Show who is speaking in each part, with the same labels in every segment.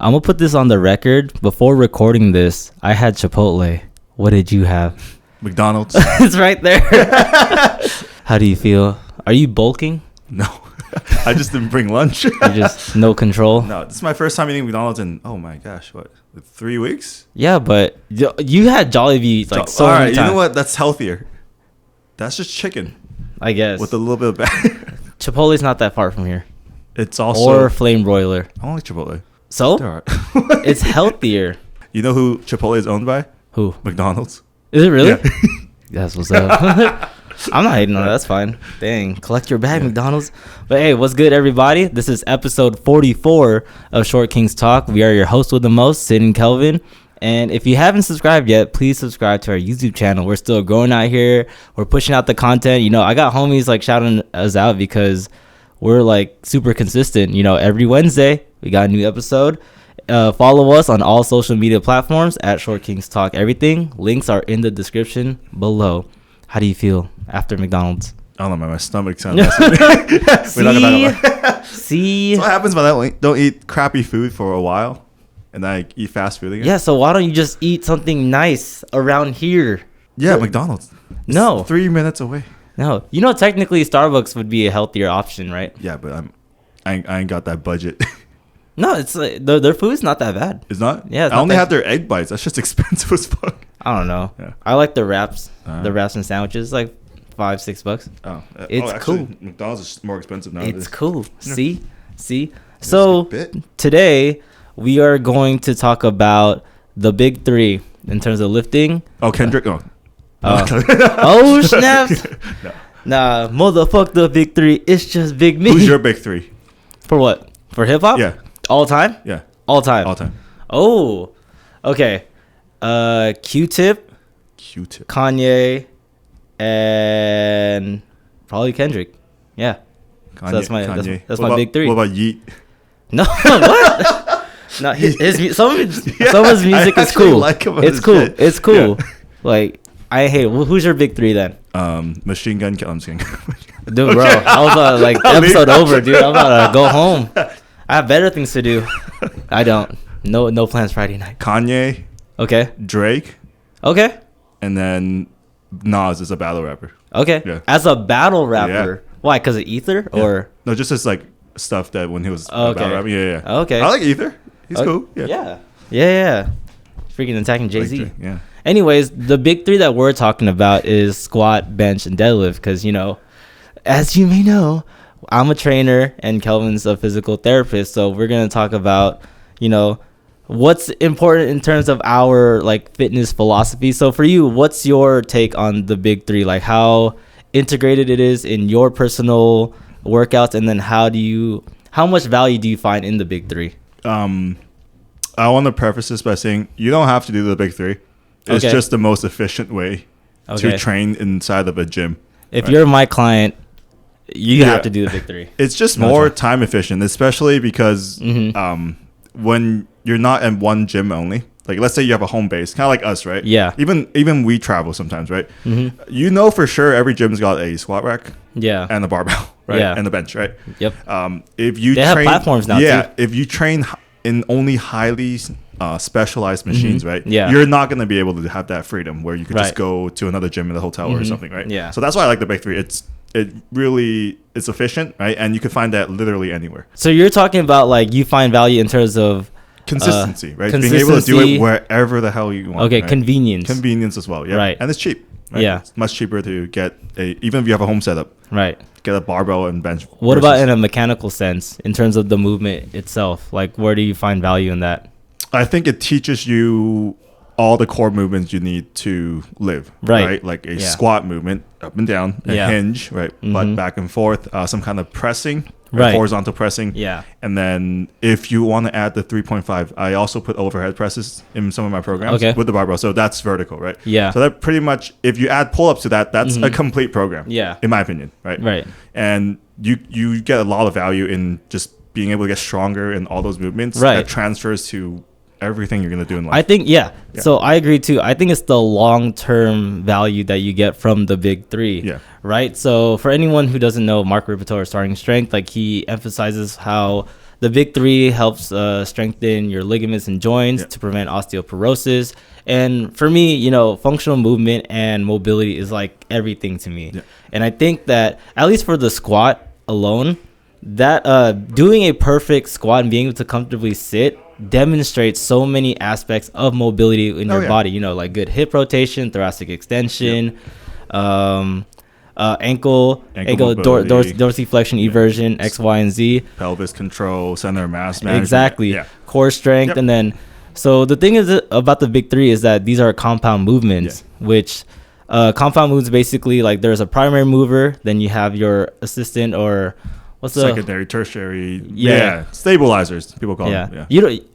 Speaker 1: I'm gonna put this on the record. Before recording this, I had Chipotle. What did you have?
Speaker 2: McDonald's.
Speaker 1: It's right there. How do you feel? Are you bulking?
Speaker 2: No. I just didn't bring lunch.
Speaker 1: You just no control?
Speaker 2: No, this is my first time eating McDonald's in, oh my gosh, what, 3 weeks?
Speaker 1: Yeah, but you had Jollibee like so
Speaker 2: all
Speaker 1: many
Speaker 2: right,
Speaker 1: times.
Speaker 2: you know what? That's healthier. That's just chicken
Speaker 1: I guess.
Speaker 2: with a little bit of batter.
Speaker 1: Chipotle's not that far from here.
Speaker 2: It's also...
Speaker 1: Or flame broiler.
Speaker 2: I don't like Chipotle.
Speaker 1: So?
Speaker 2: They're
Speaker 1: It's healthier.
Speaker 2: You know who Chipotle is owned by?
Speaker 1: Who?
Speaker 2: McDonald's.
Speaker 1: Is it really?
Speaker 2: Yeah.
Speaker 1: That's what's up. I'm not hating on that. That's fine. Dang. Collect your bag, McDonald's. But hey, what's good, everybody? This is episode 44 of Short Kings Talk. We are your host with the most, Sid and Kelvin. And if you haven't subscribed yet, please subscribe to our YouTube channel. We're still growing out here. We're pushing out the content. You know, I got homies like shouting us out because we're like super consistent. You know, every Wednesday we got a new episode. Follow us on all social media platforms at Short Kings Talk Everything. Links are in the description below. How do you feel after McDonald's?
Speaker 2: I don't know, man. My stomach sounds messy.
Speaker 1: See?
Speaker 2: So what happens when I don't eat crappy food for a while and then I eat fast food again?
Speaker 1: Yeah, so why don't you just eat something nice around here?
Speaker 2: Yeah, McDonald's.
Speaker 1: No.
Speaker 2: It's 3 minutes away.
Speaker 1: No. You know, technically Starbucks would be a healthier option, right?
Speaker 2: Yeah, but I ain't got that budget.
Speaker 1: No, it's like their food's not that bad.
Speaker 2: It's not?
Speaker 1: Yeah, it's
Speaker 2: I
Speaker 1: not
Speaker 2: only
Speaker 1: that-
Speaker 2: have their egg bites. That's just expensive as fuck.
Speaker 1: I don't know.
Speaker 2: Yeah.
Speaker 1: I like the wraps.
Speaker 2: Uh-huh.
Speaker 1: The wraps and sandwiches, like $5-6.
Speaker 2: Oh,
Speaker 1: It's
Speaker 2: actually,
Speaker 1: cool.
Speaker 2: McDonald's is more expensive nowadays.
Speaker 1: It's cool.
Speaker 2: Yeah.
Speaker 1: See. So today we are going to talk about the big three in terms of lifting.
Speaker 2: Oh, Kendrick. Oh,
Speaker 1: Oh snaps!
Speaker 2: No.
Speaker 1: Nah, motherfuck the big three. It's just big me.
Speaker 2: Who's your big three?
Speaker 1: For what? For hip hop?
Speaker 2: Yeah.
Speaker 1: All time?
Speaker 2: Yeah.
Speaker 1: All time.
Speaker 2: All time.
Speaker 1: Oh, okay. Q-Tip, Kanye, and probably Kendrick. Yeah.
Speaker 2: Kanye,
Speaker 1: So that's my
Speaker 2: Kanye.
Speaker 1: that's
Speaker 2: What
Speaker 1: my
Speaker 2: about-
Speaker 1: big three.
Speaker 2: What about Yeet?
Speaker 1: No, what? No, some of his music
Speaker 2: I
Speaker 1: is
Speaker 2: actually
Speaker 1: cool.
Speaker 2: like him on
Speaker 1: It's
Speaker 2: his
Speaker 1: cool.
Speaker 2: shit.
Speaker 1: It's cool.
Speaker 2: Yeah.
Speaker 1: Like I hate. Who's your big three then?
Speaker 2: Machine Gun Kelly. I'm just kidding.
Speaker 1: Dude, bro, I was like episode over, dude. I'm about to go home. I have better things to do. I don't. No plans Friday night.
Speaker 2: Kanye,
Speaker 1: Okay.
Speaker 2: Drake,
Speaker 1: Okay.
Speaker 2: and then Nas is a battle rapper.
Speaker 1: Okay.
Speaker 2: Yeah.
Speaker 1: As a battle rapper, why? Because of Ether
Speaker 2: Yeah.
Speaker 1: or?
Speaker 2: No, just as like stuff that when he was
Speaker 1: Oh,
Speaker 2: a
Speaker 1: okay.
Speaker 2: battle rapper. Yeah.
Speaker 1: Okay.
Speaker 2: I like Ether. He's
Speaker 1: Okay.
Speaker 2: cool.
Speaker 1: Yeah. Freaking attacking Jay-Z.
Speaker 2: Like, yeah.
Speaker 1: Anyways, the big three that we're talking about is squat, bench, and deadlift. Because, you know, as you may know, I'm a trainer and Kelvin's a physical therapist. So we're going to talk about, you know, what's important in terms of our like fitness philosophy. So for you, what's your take on the big three? Like how integrated it is in your personal workouts, and then how much value do you find in the big three?
Speaker 2: I want to preface this by saying you don't have to do the big three. It's
Speaker 1: Okay.
Speaker 2: just the most efficient way
Speaker 1: Okay.
Speaker 2: to train inside of a gym.
Speaker 1: If
Speaker 2: Right.
Speaker 1: you're my client, you
Speaker 2: Yeah.
Speaker 1: have to do the big three.
Speaker 2: It's just
Speaker 1: No
Speaker 2: more
Speaker 1: choice.
Speaker 2: time efficient, especially because
Speaker 1: Mhm.
Speaker 2: when you're not in one gym only, like let's say you have a home base, kind of like us, right?
Speaker 1: Yeah.
Speaker 2: Even we travel sometimes, right?
Speaker 1: Mhm.
Speaker 2: You know for sure every gym's got a squat rack
Speaker 1: Yeah.
Speaker 2: and a barbell, right?
Speaker 1: Yeah.
Speaker 2: And the bench, right?
Speaker 1: Yep.
Speaker 2: If you
Speaker 1: They have platforms now,
Speaker 2: yeah.
Speaker 1: too.
Speaker 2: If you train in only highly specialized machines, right?
Speaker 1: Yeah.
Speaker 2: You're not going to be able to have that freedom where you could
Speaker 1: Right.
Speaker 2: just go to another gym in the hotel or something, right?
Speaker 1: Yeah.
Speaker 2: So that's why I like the big three. It's efficient, right? And you can find that literally anywhere.
Speaker 1: So you're talking about like you find value in terms of
Speaker 2: Consistency, right? Being able to do
Speaker 1: consistency.
Speaker 2: it wherever the hell you want.
Speaker 1: okay,
Speaker 2: right?
Speaker 1: convenience.
Speaker 2: Convenience as well, yeah.
Speaker 1: Right.
Speaker 2: And it's cheap. Right?
Speaker 1: Yeah.
Speaker 2: It's much cheaper to get even if you have a home setup,
Speaker 1: Right.
Speaker 2: get a barbell and bench.
Speaker 1: What about
Speaker 2: versus-
Speaker 1: in a mechanical sense in terms of the movement itself? Like where do you find value in that?
Speaker 2: I think it teaches you all the core movements you need to live,
Speaker 1: Right.
Speaker 2: Like a
Speaker 1: Yeah.
Speaker 2: squat movement, up and down, a
Speaker 1: Yeah.
Speaker 2: hinge, right? Butt back and forth, some kind of pressing,
Speaker 1: Right.
Speaker 2: horizontal pressing.
Speaker 1: Yeah.
Speaker 2: And then if you want to add the 3.5, I also put overhead presses in some of my programs
Speaker 1: Okay.
Speaker 2: with the barbell. So that's vertical, right?
Speaker 1: Yeah.
Speaker 2: So that pretty much, if you add pull-ups to that, that's a complete program.
Speaker 1: Yeah.
Speaker 2: In my opinion, right?
Speaker 1: Right.
Speaker 2: And you get a lot of value in just being able to get stronger in all those movements.
Speaker 1: Right.
Speaker 2: That transfers to everything you're gonna do in life.
Speaker 1: I think so I agree too. I think it's the long-term value that you get from the big three.
Speaker 2: Yeah.
Speaker 1: Right. So for anyone who doesn't know Mark Ripatore's Starting Strength, like he emphasizes how the big three helps strengthen your ligaments and joints to prevent osteoporosis. And for me, you know, functional movement and mobility is like everything to me. Yeah. And I think that at least for the squat alone, that doing a perfect squat and being able to comfortably sit demonstrates so many aspects of mobility in your body, you know, like good hip rotation, thoracic extension, ankle dorsiflexion, eversion, X, Y, and Z,
Speaker 2: pelvis control, center of mass management.
Speaker 1: Exactly. Core strength. And then, so the thing is about the big three is that these are compound movements, which compound movements basically, like there's a primary mover, then you have your assistant or what's the
Speaker 2: secondary, tertiary, stabilizers, people call them.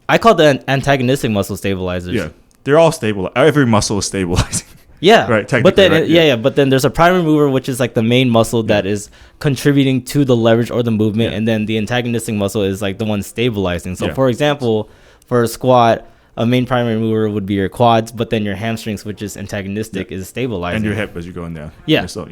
Speaker 1: I call the antagonistic muscle stabilizers.
Speaker 2: Yeah, they're all stable. Every muscle is stabilizing.
Speaker 1: Yeah,
Speaker 2: right.
Speaker 1: But then, but then there's a primary mover, which is like the main muscle that is contributing to the leverage or the movement, and then the antagonistic muscle is like the one stabilizing. So, for example, for a squat, a main primary mover would be your quads, but then your hamstrings, which is antagonistic, is stabilizing,
Speaker 2: and your hip as you're going down.
Speaker 1: Yeah.
Speaker 2: So,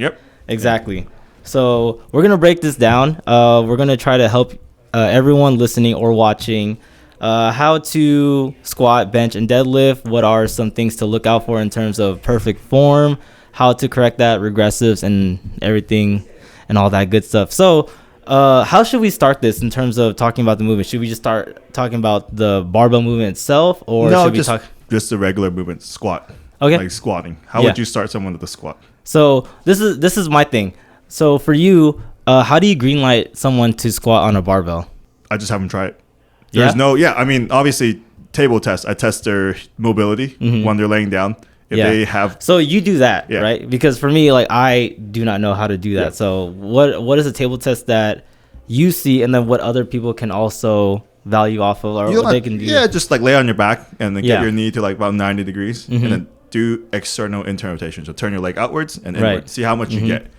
Speaker 1: exactly. So we're gonna break this down. We're gonna try to help everyone listening or watching how to squat, bench, and deadlift. What are some things to look out for in terms of perfect form? How to correct that, regressives, and everything, and all that good stuff. So, how should we start this in terms of talking about the movement? Should we just start talking about the barbell movement itself, or should we talk
Speaker 2: just the regular movement, squat?
Speaker 1: Okay,
Speaker 2: like squatting. How would you start someone with a squat?
Speaker 1: So this is my thing. So for you, how do you greenlight someone to squat on a barbell?
Speaker 2: I just have them try it. There's I mean, obviously, table test. I test their mobility when they're laying down. If they have.
Speaker 1: So you do that, right? Because for me, like, I do not know how to do that. Yeah. So what is a table test that you see, and then what other people can also value off of, or what they can do?
Speaker 2: Yeah, just like lay on your back and then get your knee to like about 90 degrees, and then do external internal rotation. So turn your leg outwards and inward. Right. See how much you get.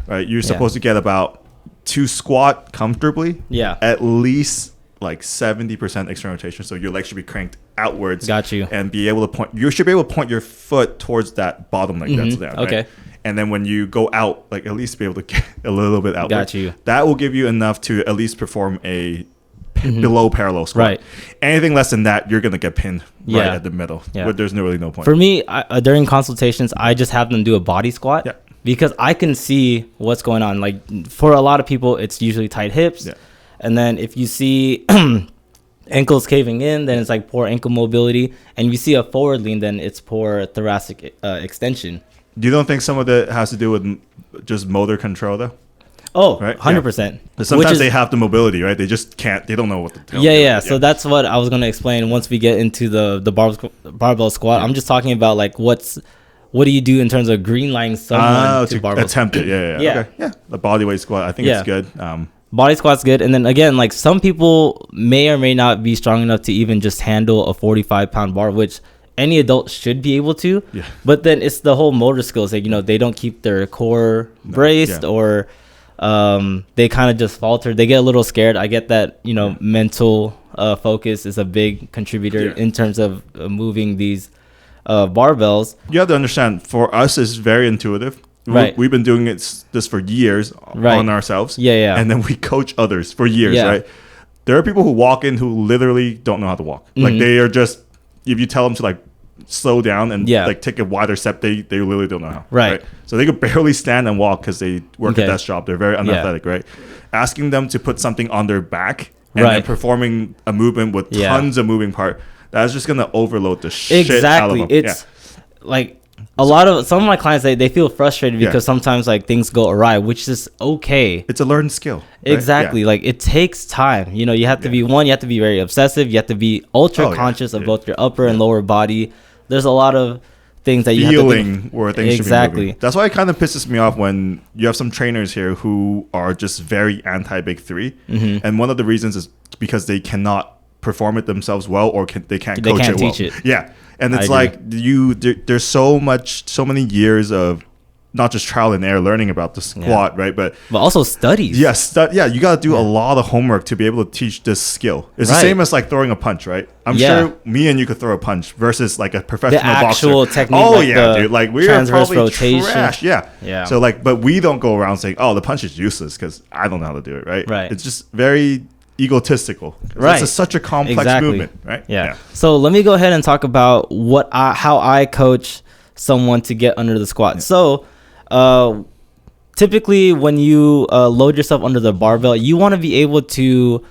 Speaker 2: Right, you're supposed to get about to squat comfortably. Yeah, at least like 70% external rotation. So your leg should be cranked outwards.
Speaker 1: Got you.
Speaker 2: And be able to point. You should be able to point your foot towards that bottom leg that's down.
Speaker 1: Okay.
Speaker 2: Right? And then when you go out, like at least be able to get a little bit outward.
Speaker 1: Got you.
Speaker 2: That will give you enough to at least perform a below parallel squat.
Speaker 1: Right.
Speaker 2: Anything less than that, you're gonna get pinned right at the middle. Yeah. But there's really no point.
Speaker 1: For me, during consultations, I just have them do a body squat. Yeah. Because I can see what's going on. Like for a lot of people, it's usually tight hips. Yeah. And then if you see ankles caving in, then it's like poor ankle mobility. And if you see a forward lean, then it's poor thoracic extension.
Speaker 2: You don't think some of that has to do with just motor control though?
Speaker 1: Oh, right? 100%.
Speaker 2: Yeah. Sometimes they have the mobility, right? They just can't. They don't know what to tell.
Speaker 1: Yeah. So that's what I was going to explain once we get into the barbell squat. I'm just talking about like what do you do in terms of greenlining someone to barbell?
Speaker 2: Attempt it, yeah. Okay. Yeah, the bodyweight squat, I think it's good.
Speaker 1: Body squat's good. And then again, like some people may or may not be strong enough to even just handle a 45-pound bar, which any adult should be able to. Yeah. But then it's the whole motor skills. Like, you know, they don't keep their core braced or they kind of just falter. They get a little scared. I get that, you know, mental focus is a big contributor in terms of moving these barbells.
Speaker 2: You have to understand, for us, it's very intuitive.
Speaker 1: Right.
Speaker 2: We've been doing this for years on ourselves.
Speaker 1: Yeah.
Speaker 2: And then we coach others for years, right? There are people who walk in who literally don't know how to walk. Like they are just, if you tell them to like slow down and like take a wider step, they literally don't know how. Right. So they could barely stand and walk because they work a desk job. They're very unathletic, right? Asking them to put something on their back and then performing a movement with tons of moving part, that's just gonna overload the shit out of them.
Speaker 1: It's like some of my clients, they feel frustrated because sometimes like things go awry, which is okay.
Speaker 2: It's a learned skill.
Speaker 1: Right? Exactly. Like it takes time. You know, you have to be you have to be very obsessive. You have to be ultra conscious of both your upper and lower body. There's a lot of things that you have to do.
Speaker 2: Where things should be moving. That's why it kind of pisses me off when you have some trainers here who are just very anti big three, and one of the reasons is because they cannot perform it themselves well, or they can't coach it well.
Speaker 1: Teach it.
Speaker 2: Yeah. And it's like there's so many years of not just trial and error learning about the squat, right? But
Speaker 1: also studies.
Speaker 2: You got to do a lot of homework to be able to teach this skill. It's the same as like throwing a punch, right? I'm sure me and you could throw a punch versus like a professional boxer. The actual technique. Oh, dude. Like we are probably rotation. Trash. Yeah. So like, but we don't go around saying, oh, the punch is useless because I don't know how to do it, right?
Speaker 1: Right.
Speaker 2: It's just very egotistical. Right. It's such a complex movement, right?
Speaker 1: Yeah. So let me go ahead and talk about how I coach someone to get under the squat. Yeah. So typically when you load yourself under the barbell, you want to be able to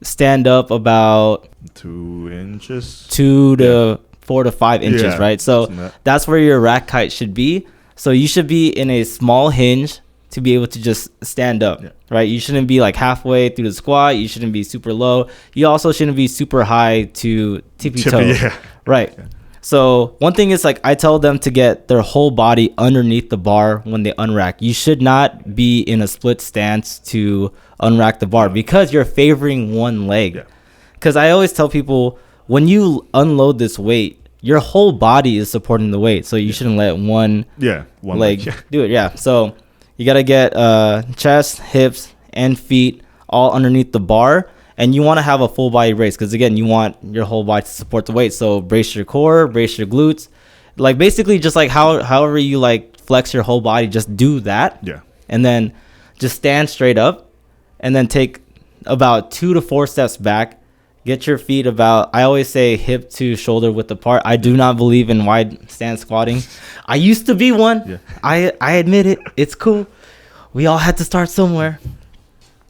Speaker 1: stand up about
Speaker 2: 2 inches,
Speaker 1: 2 to 4 to 5 inches, right? So that's where your rack height should be. So you should be in a small hinge to be able to just stand up, right? You shouldn't be like halfway through the squat. You shouldn't be super low. You also shouldn't be super high to tippy toe, right? Yeah. So one thing is like I tell them to get their whole body underneath the bar when they unrack. You should not be in a split stance to unrack the bar because you're favoring one leg. Because I always tell people when you unload this weight, your whole body is supporting the weight. So you shouldn't let one leg do it. Yeah. So you got to get chest, hips, and feet all underneath the bar. And you want to have a full body brace because, again, you want your whole body to support the weight. So brace your core, brace your glutes. Like basically just like however you like flex your whole body, just do that. Yeah. And then just stand straight up and then take about 2 to 4 steps back. Get your feet about, I always say hip to shoulder width apart. I do not believe in wide stance squatting. I used to be one. Yeah. I admit it. It's cool. We all had to start somewhere.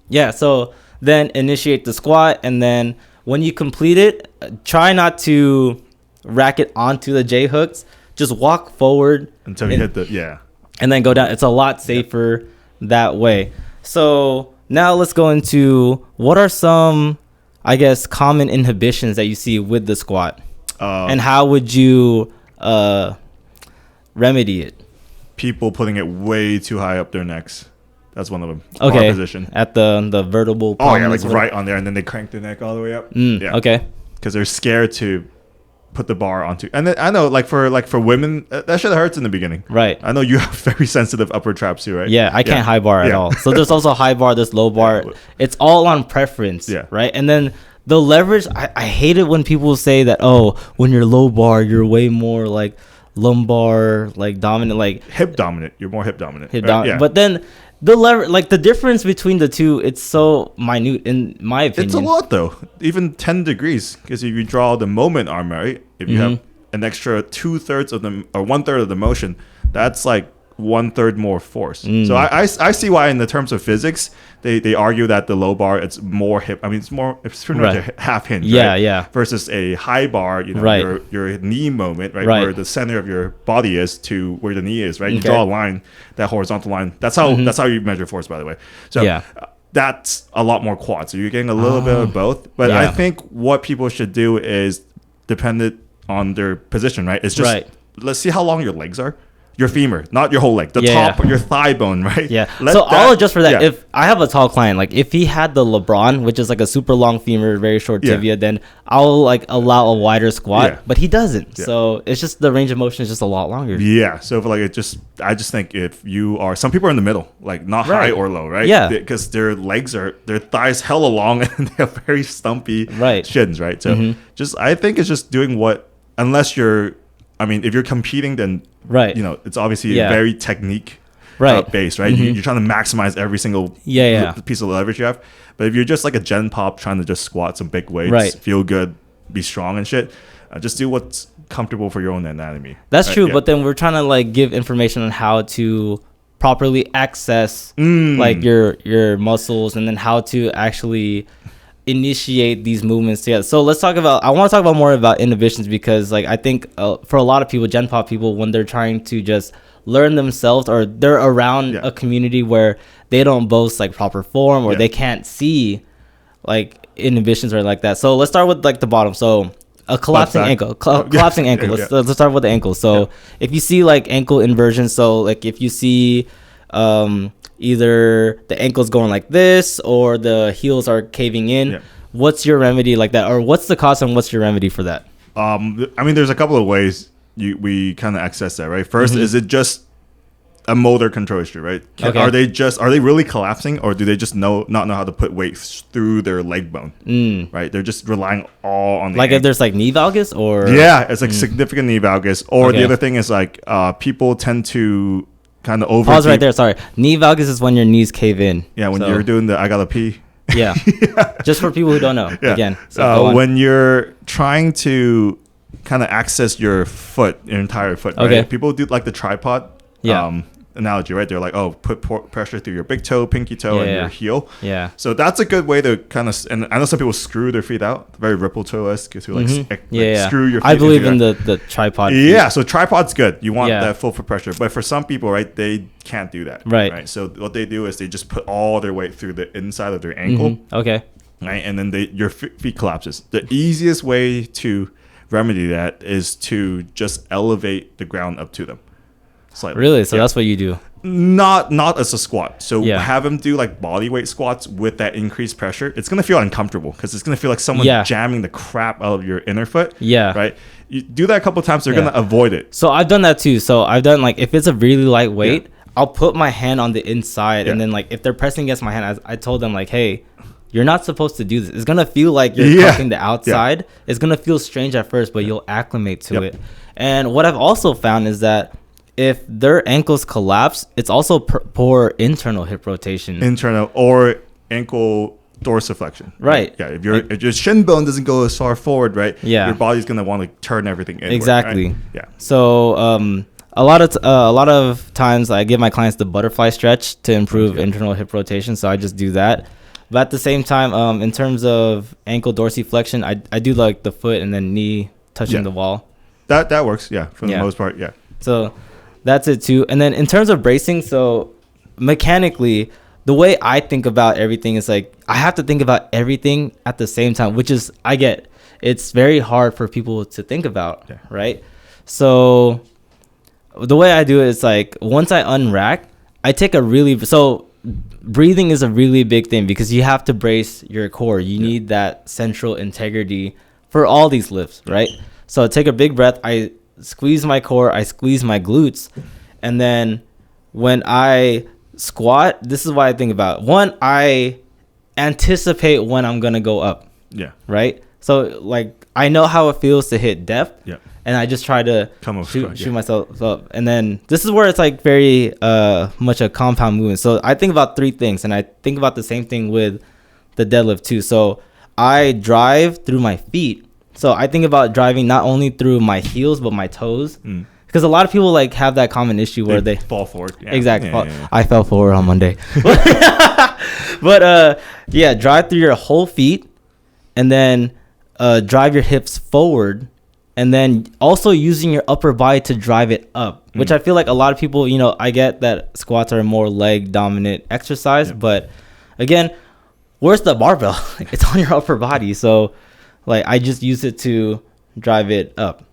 Speaker 1: Yeah, so then initiate the squat. And then when you complete it, try not to rack it onto the J hooks. Just walk forward.
Speaker 2: Until you hit the,
Speaker 1: and then go down. It's a lot safer that way. So now let's go into what are some, I guess, common inhibitions that you see with the squat, and how would you remedy it?
Speaker 2: People putting it way too high up their necks. That's one of them. Okay, position
Speaker 1: at the vertebral.
Speaker 2: Oh yeah, like right on there, and then they crank their neck all the way up.
Speaker 1: Yeah. Okay.
Speaker 2: Because they're scared to put the bar onto. And then, I know, like for women, that shit hurts in the beginning.
Speaker 1: Right.
Speaker 2: I know you have very sensitive upper traps too, right?
Speaker 1: Yeah, I can't high bar at all. So there's also high bar, there's low bar. It's all on preference. Yeah. Right. And then the leverage, I hate it when people say that, oh, when you're low bar, you're way more like lumbar, like dominant, like
Speaker 2: hip dominant. You're more hip dominant.
Speaker 1: Yeah. But then the lever, like the difference between the two, it's so minute in my opinion.
Speaker 2: It's a lot though, even 10 degrees. Because if you draw the moment arm, right? If you have an extra 2/3 of the or 1/3 of the motion, that's like 1/3 more force. So I see why in the terms of physics they argue that the low bar it's more hip. I mean it's pretty much a half hinge.
Speaker 1: Yeah.
Speaker 2: Versus a high bar, your knee moment, right? Where the center of your body is to where the knee is, right? You draw a line, that horizontal line. That's how you measure force, by the way. So that's a lot more quad. So you're getting a little bit of both. But I think what people should do is dependent on their position, right? It's just let's see how long your legs are. Your femur, not your whole leg. The top of your thigh bone, right?
Speaker 1: Yeah. I'll adjust for that. Yeah. If I have a tall client, like if he had the LeBron, which is like a super long femur, very short tibia, then I'll like allow a wider squat. Yeah. But he doesn't. Yeah. So it's just the range of motion is just a lot longer.
Speaker 2: Yeah. So for like I just think if you are, some people are in the middle, like not high or low, right?
Speaker 1: Yeah.
Speaker 2: Because their thighs hella long and they have very stumpy shins, right? So I think it's just doing unless you're, I mean, if you're competing, then it's obviously a very technique based, right? You're trying to maximize every single piece of leverage you have. But if you're just like a gen pop trying to just squat some big weights, feel good, be strong and shit, just do what's comfortable for your own anatomy.
Speaker 1: That's true. Yeah. But then we're trying to like give information on how to properly access like your muscles, and then how to actually initiate these movements together. So I want to talk about more about inhibitions, because like I think for a lot of people, gen pop people, when they're trying to just learn themselves, or they're around a community where they don't boast like proper form, or they can't see like inhibitions or like that. So let's start with like the bottom. So a collapsing ankle. Collapsing ankle. Let's start with the ankle. So if you see like ankle inversion, so like if you see either the ankle's going like this or the heels are caving in, what's your remedy like that? Or what's the cause and what's your remedy for that?
Speaker 2: I mean, there's a couple of ways we kind of access that, right? First, is it just a motor control issue, right? Are they really collapsing, or do they just not know how to put weight through their leg bone? Right? They're just relying all on the
Speaker 1: ankle. If there's like knee valgus or
Speaker 2: it's like significant knee valgus, or the other thing is like people tend to kind of
Speaker 1: pause right there. Sorry, knee valgus is when your knees cave in.
Speaker 2: Yeah, when you're doing the I gotta pee.
Speaker 1: Yeah. Just for people who don't know. Yeah. Again,
Speaker 2: when you're trying to kind of access your entire foot, right? People do like the tripod. Analogy, right? They're like, oh, put pressure through your big toe, pinky toe, and your heel. Yeah. So that's a good way to kind of, and I know some people screw their feet out, very ripple toe-esque, to screw your feet.
Speaker 1: I believe in the tripod.
Speaker 2: Yeah, so tripod's good. You want that full foot pressure. But for some people, right, they can't do that. Right. So what they do is they just put all their weight through the inside of their ankle. Right. And then your feet collapses. The easiest way to remedy that is to just elevate the ground up to them. Slightly.
Speaker 1: Really? So that's what you do?
Speaker 2: Not as a squat. So have them do like body weight squats with that increased pressure. It's gonna feel uncomfortable because it's gonna feel like someone jamming the crap out of your inner foot. Yeah. Right. You do that a couple of times, they're gonna avoid it.
Speaker 1: So I've done that too. So I've done like if it's a really light weight, I'll put my hand on the inside, and then like if they're pressing against my hand, I told them like, hey, you're not supposed to do this. It's gonna feel like you're touching the outside. It's gonna feel strange at first, but you'll acclimate to it. And what I've also found is that if their ankles collapse, it's also poor internal hip rotation.
Speaker 2: Internal or ankle dorsiflexion.
Speaker 1: Right.
Speaker 2: Yeah. If your shin bone doesn't go as far forward, right? Yeah. Your body's gonna want to turn everything inward.
Speaker 1: Exactly.
Speaker 2: Right? Yeah.
Speaker 1: So a lot of times I give my clients the butterfly stretch to improve internal hip rotation. So I just do that. But at the same time, in terms of ankle dorsiflexion, I do like the foot and then knee touching the wall.
Speaker 2: That works. Yeah. For the most part. Yeah.
Speaker 1: So that's it too. And then in terms of bracing, so mechanically, the way I think about everything is like I have to think about everything at the same time, which is it's very hard for people to think about, right? So the way I do it is like once I unrack, I take breathing is a really big thing because you have to brace your core. You need that central integrity for all these lifts, right? So I take a big breath, I squeeze my core, I squeeze my glutes, and then when I squat, this is what I think about. One, I anticipate when I'm gonna go up. Yeah. Right. So like I know how it feels to hit depth. Yeah. And I just try to shoot myself up. And then this is where it's like very much a compound movement. So I think about three things, and I think about the same thing with the deadlift too. So I drive through my feet. So I think about driving not only through my heels but my toes, because a lot of people like have that common issue where they
Speaker 2: fall forward.
Speaker 1: Yeah. Exactly. Yeah. I fell forward on Monday. But drive through your whole feet, and then drive your hips forward, and then also using your upper body to drive it up, which I feel like a lot of people, I get that squats are a more leg dominant exercise, but again, where's the barbell? It's on your upper body. So like I just use it to drive it up.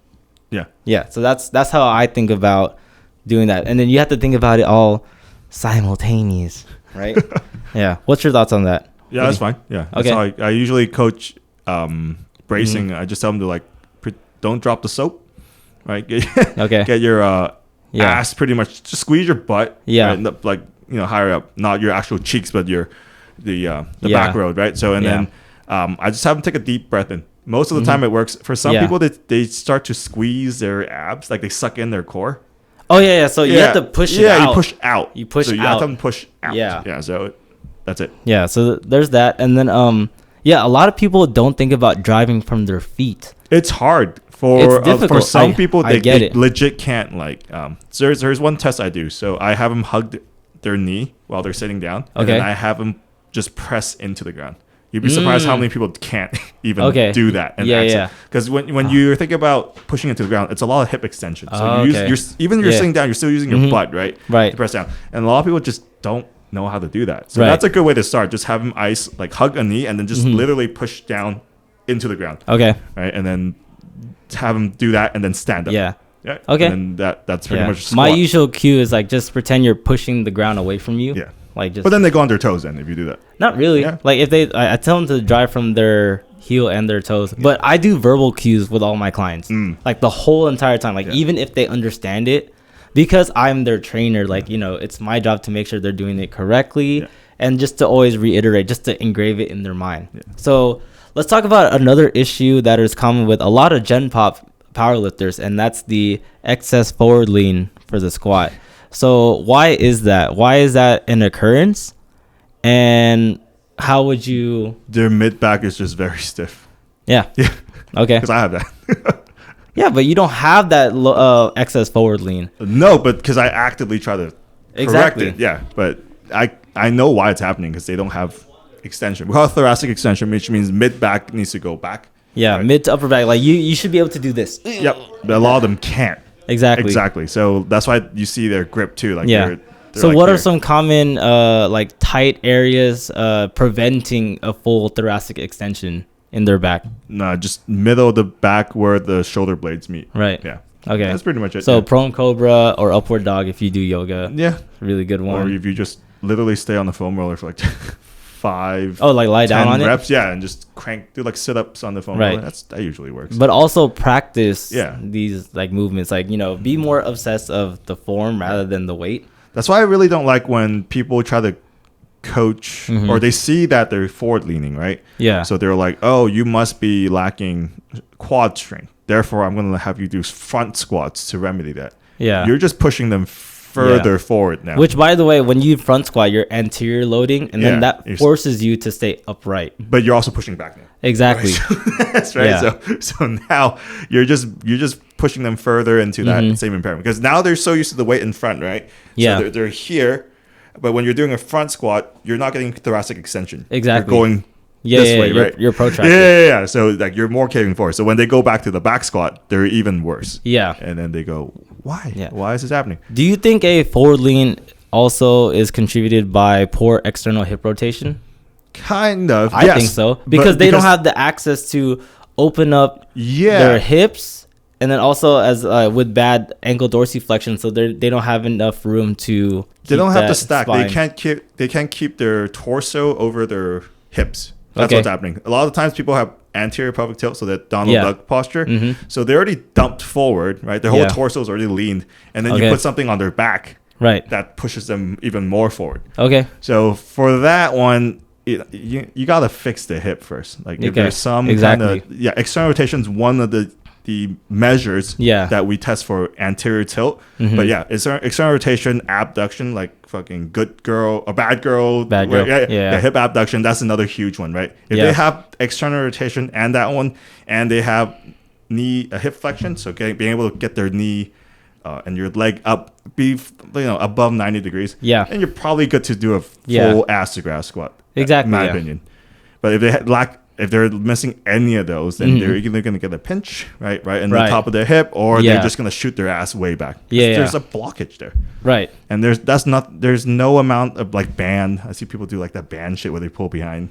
Speaker 1: Yeah. So that's how I think about doing that. And then you have to think about it all simultaneous, right? Yeah. What's your thoughts on that?
Speaker 2: Yeah, that's fine. Yeah. That's how I usually coach bracing. I just tell them to like don't drop the soap, right? Get your ass pretty much, just squeeze your butt. Yeah. Right? Like higher up, not your actual cheeks, but the back road, right? So then I just have them take a deep breath in. Most of the time it works. For some people, they start to squeeze their abs, like they suck in their core.
Speaker 1: Oh yeah. So you have to push it out.
Speaker 2: Yeah, you push out.
Speaker 1: You push
Speaker 2: so you
Speaker 1: out.
Speaker 2: have to push out. Yeah. So that's it.
Speaker 1: Yeah. So there's that, and then a lot of people don't think about driving from their feet.
Speaker 2: It's hard for some people. They legit can't So there's one test I do. So I have them hug their knee while they're sitting down, and then I have them just press into the ground. You'd be surprised how many people can't even do that. Because when you're thinking about pushing into the ground, it's a lot of hip extension. So you're sitting down, you're still using your butt, right? Right. To press down. And a lot of people just don't know how to do that. So that's a good way to start. Just have them hug a knee and then just literally push down into the ground. Okay. Right. And then have them do that and then stand up. Yeah. Okay. And then that's pretty much a squat.
Speaker 1: My usual cue is just pretend you're pushing the ground away from you. Yeah.
Speaker 2: But then they go on their toes then if you do that.
Speaker 1: Not really. Yeah. Like if I tell them to drive from their heel and their toes. But I do verbal cues with all my clients, like the whole entire time. Like even if they understand it, because I'm their trainer, like, you know, it's my job to make sure they're doing it correctly and just to always reiterate, just to engrave it in their mind. So let's talk about another issue that is common with a lot of Gen Pop powerlifters, and that's the excess forward lean for the squat. So why is that? Why is that an occurrence? And how would you...
Speaker 2: Their mid back is just very stiff.
Speaker 1: Yeah. Okay.
Speaker 2: Because I have that.
Speaker 1: Yeah, but you don't have that excess forward lean.
Speaker 2: No, but because I actively try to correct it. Yeah, but I know why it's happening, because they don't have extension. We call it thoracic extension, which means mid back needs to go back.
Speaker 1: Yeah, right? Mid to upper back. Like you should be able to do this.
Speaker 2: Yep, but a lot of them can't. Exactly. So that's why you see their grip too. Like they're
Speaker 1: so
Speaker 2: like
Speaker 1: what are some common like tight areas preventing a full thoracic extension in their back?
Speaker 2: No, just middle of the back where the shoulder blades meet.
Speaker 1: Right.
Speaker 2: Yeah.
Speaker 1: Okay.
Speaker 2: That's pretty much it.
Speaker 1: So prone cobra or upward dog if you do yoga.
Speaker 2: Yeah.
Speaker 1: Really good one.
Speaker 2: Or if you just literally stay on the foam roller for like 5.
Speaker 1: Oh, like lie down on
Speaker 2: reps,
Speaker 1: it.
Speaker 2: Yeah, and just do like sit-ups on the foam roller. That usually works.
Speaker 1: But also practice these like movements. Like, you know, be more obsessed of the form rather than the weight.
Speaker 2: That's why I really don't like when people try to coach or they see that they're forward leaning, right?
Speaker 1: Yeah.
Speaker 2: So they're like, oh, you must be lacking quad strength. Therefore, I'm going to have you do front squats to remedy that. Yeah. You're just pushing them further forward now.
Speaker 1: Which, by the way, when you front squat, you're anterior loading, and then that forces you to stay upright.
Speaker 2: But you're also pushing back now.
Speaker 1: Exactly.
Speaker 2: Right? That's right. Yeah. So now you're just pushing them further into that same impairment, because now they're so used to the weight in front, right?
Speaker 1: Yeah.
Speaker 2: So they're here, but when you're doing a front squat, you're not getting thoracic extension.
Speaker 1: Exactly.
Speaker 2: You're going this way, right?
Speaker 1: You're protracted.
Speaker 2: Yeah. So like you're more caving forward. So when they go back to the back squat, they're even worse.
Speaker 1: Yeah.
Speaker 2: And then they go, why? Yeah. Why is this happening?
Speaker 1: Do you think a forward lean also is contributed by poor external hip rotation?
Speaker 2: Kind of.
Speaker 1: I think so. Because they don't have the access to open up their hips. And then also as with bad ankle dorsiflexion, so they don't have enough room to.
Speaker 2: They don't have the stack. Spine. They can't keep their torso over their hips. That's what's happening. A lot of times people have anterior pelvic tilt, so that Donald Duck posture. So they're already dumped forward, right? Their whole torso is already leaned, and then you put something on their back,
Speaker 1: right?
Speaker 2: That pushes them even more forward.
Speaker 1: Okay.
Speaker 2: So for that one, you gotta fix the hip first. Like if there's some kind of external rotation is one of the measures that we test for anterior tilt. But external rotation, abduction, like fucking good girl or bad girl. Hip abduction, that's another huge one, right? If they have external rotation and that one, and they have hip flexion, so being able to get their knee and your leg up, above 90 degrees, and you're probably good to do a full ass to grass squat.
Speaker 1: Exactly,
Speaker 2: in my opinion. But if they if they're missing any of those, then they're either going to get a pinch right in the top of their hip, or they're just going to shoot their ass way back. There's a blockage there.
Speaker 1: Right.
Speaker 2: And there's no amount of like band. I see people do like that band shit where they pull behind.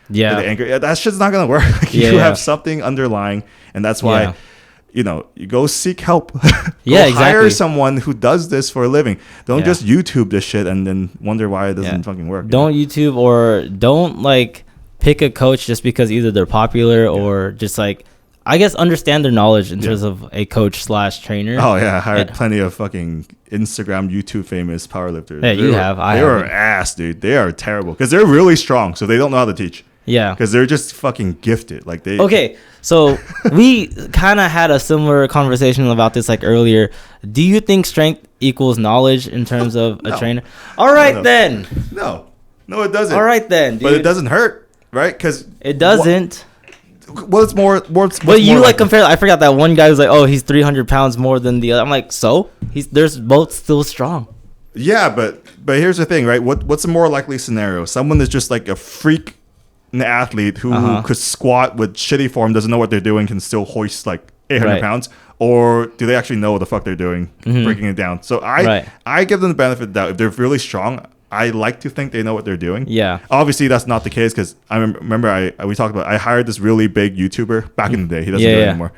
Speaker 2: Yeah. The anchor. That shit's not going to work. You have something underlying, and that's why you go seek help. Hire someone who does this for a living. Don't just YouTube this shit and then wonder why it doesn't fucking work.
Speaker 1: Don't YouTube, or don't like pick a coach just because either they're popular or just like, I guess, understand their knowledge in terms of a coach / trainer.
Speaker 2: Oh yeah, I hired plenty of fucking Instagram, YouTube famous powerlifters.
Speaker 1: Yeah, you have.
Speaker 2: They are ass, dude. They are terrible because they're really strong, so they don't know how to teach. Yeah, because they're just fucking gifted. Like they.
Speaker 1: Okay, so we kind of had a similar conversation about this like earlier. Do you think strength equals knowledge in terms of a trainer? All right then.
Speaker 2: No, it doesn't.
Speaker 1: All right then, dude.
Speaker 2: But it doesn't hurt. Right, because
Speaker 1: it doesn't.
Speaker 2: Well, it's more.
Speaker 1: But you like compare. I forgot that one guy was like, "Oh, he's 300 pounds more than the other." I'm like, so there's both still strong.
Speaker 2: Yeah, but here's the thing, right? What's a more likely scenario? Someone that's just like a freak athlete who could squat with shitty form, doesn't know what they're doing, can still hoist like 800 pounds, or do they actually know what the fuck they're doing, breaking it down? So I give them the benefit of the doubt. If they're really strong, I like to think they know what they're doing. Yeah. Obviously, that's not the case, because I remember we talked about, I hired this really big YouTuber back in the day. He doesn't do it anymore.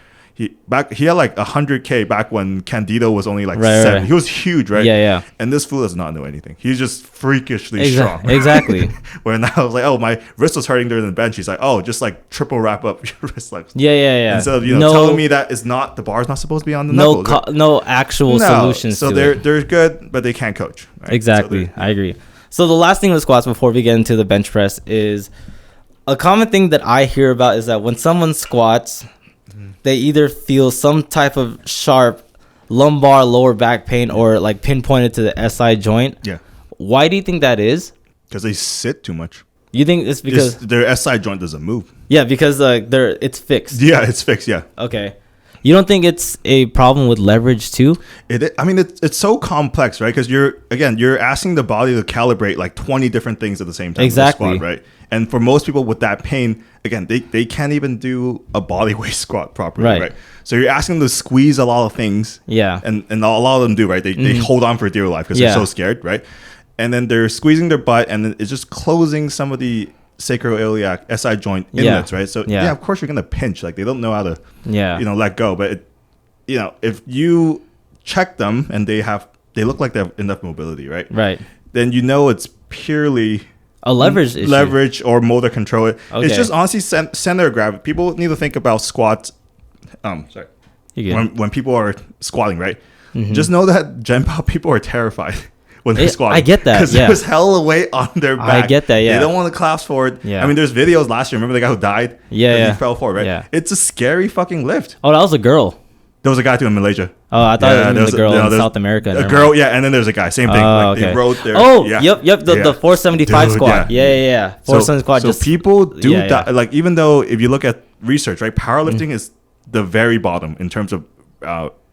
Speaker 2: He had like 100K back when Candido was only like 7. Right. He was huge, right?
Speaker 1: Yeah.
Speaker 2: And this fool does not know anything. He's just freakishly strong.
Speaker 1: Exactly.
Speaker 2: When I was like, oh, my wrist was hurting during the bench. He's like, oh, just like triple wrap up your wrist flex.
Speaker 1: Yeah.
Speaker 2: Instead of telling me that it's not, the bar's not supposed to be on the knuckles.
Speaker 1: No actual solutions.
Speaker 2: So they're good, but they can't coach. Right?
Speaker 1: Exactly. I agree. So the last thing with squats before we get into the bench press is a common thing that I hear about is that when someone squats, they either feel some type of sharp lumbar lower back pain or like pinpointed to the SI joint.
Speaker 2: Yeah.
Speaker 1: Why do you think that is?
Speaker 2: Because they sit too much.
Speaker 1: You think it's because
Speaker 2: their SI joint doesn't move?
Speaker 1: Yeah, because it's fixed.
Speaker 2: Yeah, it's fixed. Yeah.
Speaker 1: Okay. You don't think it's a problem with leverage too?
Speaker 2: It's so complex, right? Because you're asking the body to calibrate like 20 different things at the same time.
Speaker 1: Exactly.
Speaker 2: Squat, right? And for most people with that pain, again, they can't even do a body weight squat properly, right? So you're asking them to squeeze a lot of things.
Speaker 1: Yeah.
Speaker 2: And a lot of them do, right? They hold on for dear life because they're so scared, right? And then they're squeezing their butt, and then it's just closing some of the sacroiliac SI joint inlets, right? So of course you're gonna pinch. Like they don't know how to, let go. But if you check them and they look like they have enough mobility, right?
Speaker 1: Right.
Speaker 2: Then it's purely
Speaker 1: a leverage
Speaker 2: or motor control. It's just honestly center of gravity. People need to think about squats. Sorry. When people are squatting, right? Mm-hmm. Just know that gen pop people are terrified when they're squatting.
Speaker 1: I get that.
Speaker 2: Because there's hella weight on their back.
Speaker 1: I get that. Yeah.
Speaker 2: They don't want to collapse forward.
Speaker 1: Yeah.
Speaker 2: I mean, there's videos last year. Remember the guy who died?
Speaker 1: Yeah.
Speaker 2: He fell forward, right? Yeah. It's a scary fucking lift.
Speaker 1: Oh, that was a girl.
Speaker 2: There was a guy too in Malaysia.
Speaker 1: Oh, I thought it was the girl in South America.
Speaker 2: A girl, and then there's a guy. Same thing. They rode there.
Speaker 1: Oh, yep. The 475 squat. Yeah. 475 squat.
Speaker 2: So people do that. Like, even though if you look at research, right, powerlifting is the very bottom in terms of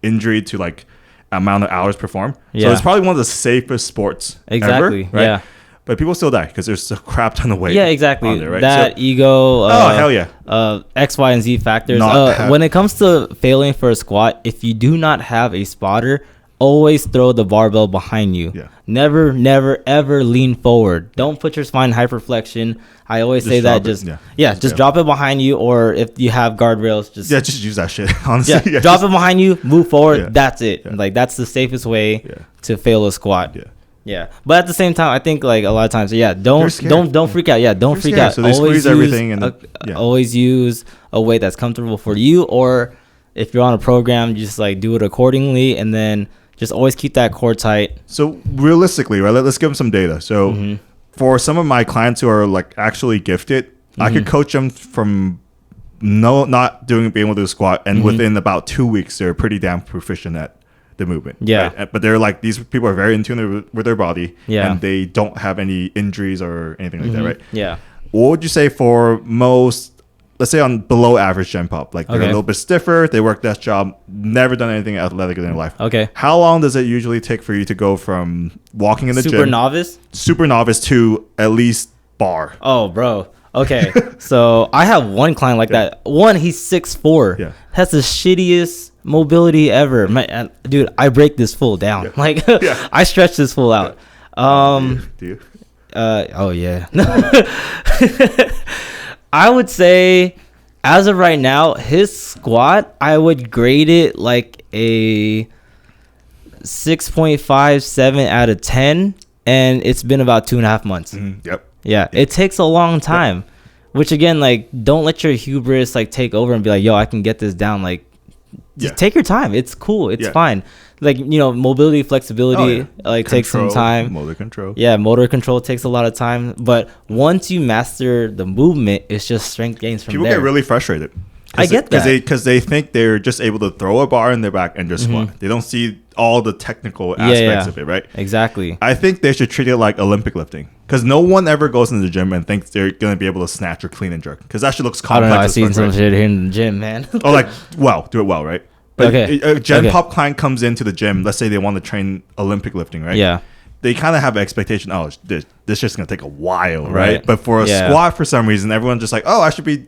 Speaker 2: injury to like amount of hours performed. So it's probably one of the safest sports ever, right? Yeah. But people still die because there's a crap ton of weight.
Speaker 1: Yeah, exactly.
Speaker 2: There, right?
Speaker 1: That ego.
Speaker 2: Hell yeah.
Speaker 1: X, Y, and Z factors. When it comes to failing for a squat, if you do not have a spotter, always throw the barbell behind you. Yeah. Never, ever lean forward. Don't put your spine hyperflexion. I always say that. Just drop it behind you, or if you have guardrails,
Speaker 2: just use that shit. Honestly,
Speaker 1: drop it behind you, move forward. Yeah. That's it. Yeah. Like that's the safest way to fail a squat. Yeah, but at the same time, I think like a lot of times, don't freak out. Yeah, don't freak out.
Speaker 2: So they squeeze everything and
Speaker 1: always use a weight that's comfortable for you, or if you're on a program, just like do it accordingly, and then just always keep that core tight.
Speaker 2: So realistically, right? Let's give them some data. So for some of my clients who are like actually gifted, I could coach them from being able to do a squat, and within about 2 weeks, they're pretty damn proficient at the movement.
Speaker 1: Yeah.
Speaker 2: Right? But they're like, these people are very in tune with their body. Yeah. And they don't have any injuries or anything like that, right?
Speaker 1: Yeah.
Speaker 2: What would you say for most, let's say on below average gen pop, like they're a little bit stiffer, they work that job, never done anything athletic in their life.
Speaker 1: Okay.
Speaker 2: How long does it usually take for you to go from walking in the gym? Super novice to at least bar?
Speaker 1: Oh, bro. Okay. So I have one client like that. One, he's 6'4". Yeah. Has the shittiest mobility ever. Dude, I break this fool down. Yeah. Like I stretch this fool out.
Speaker 2: Do you?
Speaker 1: Oh yeah. I would say as of right now, his squat, I would grade it like a 6.57 out of 10, and it's been about 2.5 months.
Speaker 2: Yep.
Speaker 1: Yeah, it takes a long time, which again, like, don't let your hubris like take over and be like, yo, I can get this down. Like, just take your time. It's cool. It's fine. Like, mobility, flexibility, takes some time.
Speaker 2: Motor control.
Speaker 1: Yeah, motor control takes a lot of time. But once you master the movement, it's just strength gains from there.
Speaker 2: People get really frustrated.
Speaker 1: I get that.
Speaker 2: Because they think they're just able to throw a bar in their back and just squat. They don't see all the technical aspects of it, right?
Speaker 1: Exactly.
Speaker 2: I think they should treat it like Olympic lifting. Because no one ever goes into the gym and thinks they're going to be able to snatch or clean and jerk. Because that shit looks complex.
Speaker 1: I don't know. I've seen some shit here in the gym, man.
Speaker 2: Do it well, right? But a gen pop client comes into the gym. Let's say they want to train Olympic lifting, right?
Speaker 1: Yeah.
Speaker 2: They kind of have an expectation. Oh, this just going to take a while, right? But for a squat, for some reason, everyone's just like, oh, I should be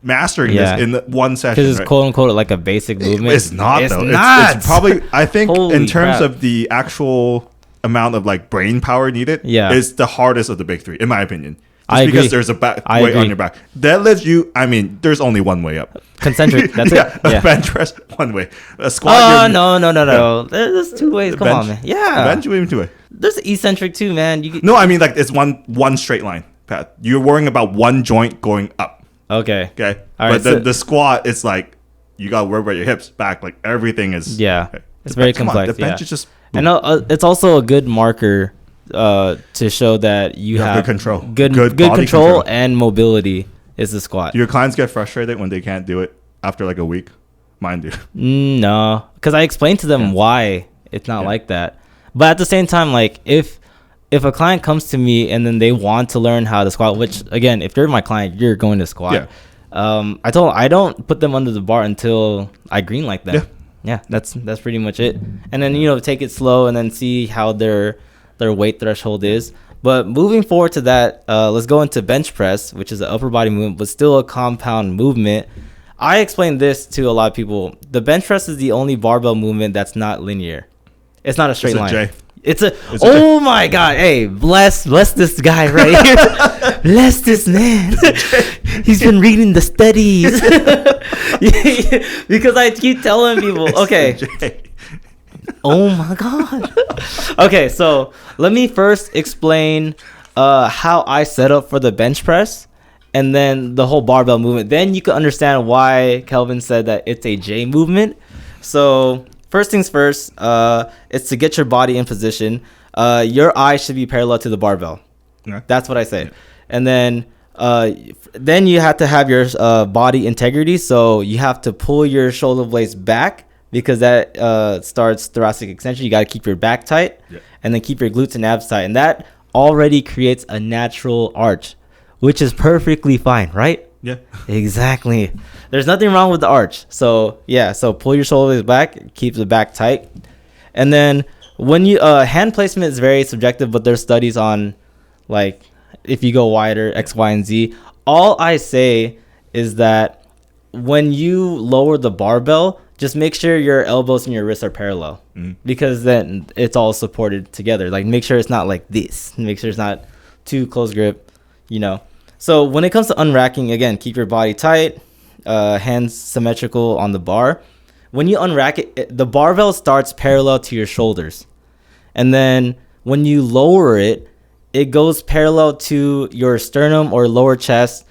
Speaker 2: mastering this in one session.
Speaker 1: Because it's quote unquote like a basic movement.
Speaker 2: It's not though. It's probably, I think, in terms of the actual amount of like brain power needed, is the hardest of the big three, in my opinion.
Speaker 1: I agree.
Speaker 2: Because there's a weight on your back. Deadlift, there's only one way up.
Speaker 1: Concentric. That's it.
Speaker 2: A bench press, one way. A squat.
Speaker 1: No. There's two ways. Come on, man. Yeah.
Speaker 2: Bench, even two way.
Speaker 1: There's eccentric too, man.
Speaker 2: It's one straight line path. You're worrying about one joint going up.
Speaker 1: Okay.
Speaker 2: All right. But the squat, it's like you got to worry about your hips, back. Like everything is.
Speaker 1: Yeah. Okay. It's very complex.
Speaker 2: The bench is just.
Speaker 1: I know it's also a good marker to show that you have
Speaker 2: good control.
Speaker 1: Good control and mobility is the squat.
Speaker 2: Do your clients get frustrated when they can't do it after like a week? Mine do.
Speaker 1: No, because I explained to them why it's not like that. But at the same time, like if a client comes to me and then they want to learn how to squat, which again, if you're my client, you're going to squat.
Speaker 2: Yeah.
Speaker 1: I don't put them under the bar until I green like that. Yeah, that's pretty much it. And then take it slow and then see how their weight threshold is. But moving forward to that, let's go into bench press, which is an upper body movement, but still a compound movement. I explained this to a lot of people. The bench press is the only barbell movement that's not linear. It's not a straight line.
Speaker 2: J.
Speaker 1: It's oh my God. Hey, bless this guy right here. Bless this man. He's been reading the studies. Because I keep telling people, okay. Oh my God. Okay, so let me first explain how I set up for the bench press and then the whole barbell movement. Then you can understand why Kelvin said that it's a J movement. So first things first, it's to get your body in position. Your eyes should be parallel to the barbell. Yeah. That's what I say. Yeah. And then you have to have your body integrity. So you have to pull your shoulder blades back because that starts thoracic extension. You got to keep your back tight and then keep your glutes and abs tight. And that already creates a natural arch, which is perfectly fine, right?
Speaker 2: Yeah.
Speaker 1: Exactly. There's nothing wrong with the arch. So pull your shoulders back, keep the back tight. And then when you hand placement is very subjective, but there's studies on like if you go wider, X, Y, and Z. All I say is that when you lower the barbell, just make sure your elbows and your wrists are parallel because then it's all supported together. Like make sure it's not like this. Make sure it's not too close grip, So when it comes to unracking, again, keep your body tight, hands symmetrical on the bar. When you unrack it, the barbell starts parallel to your shoulders. And then when you lower it, it goes parallel to your sternum or lower chest.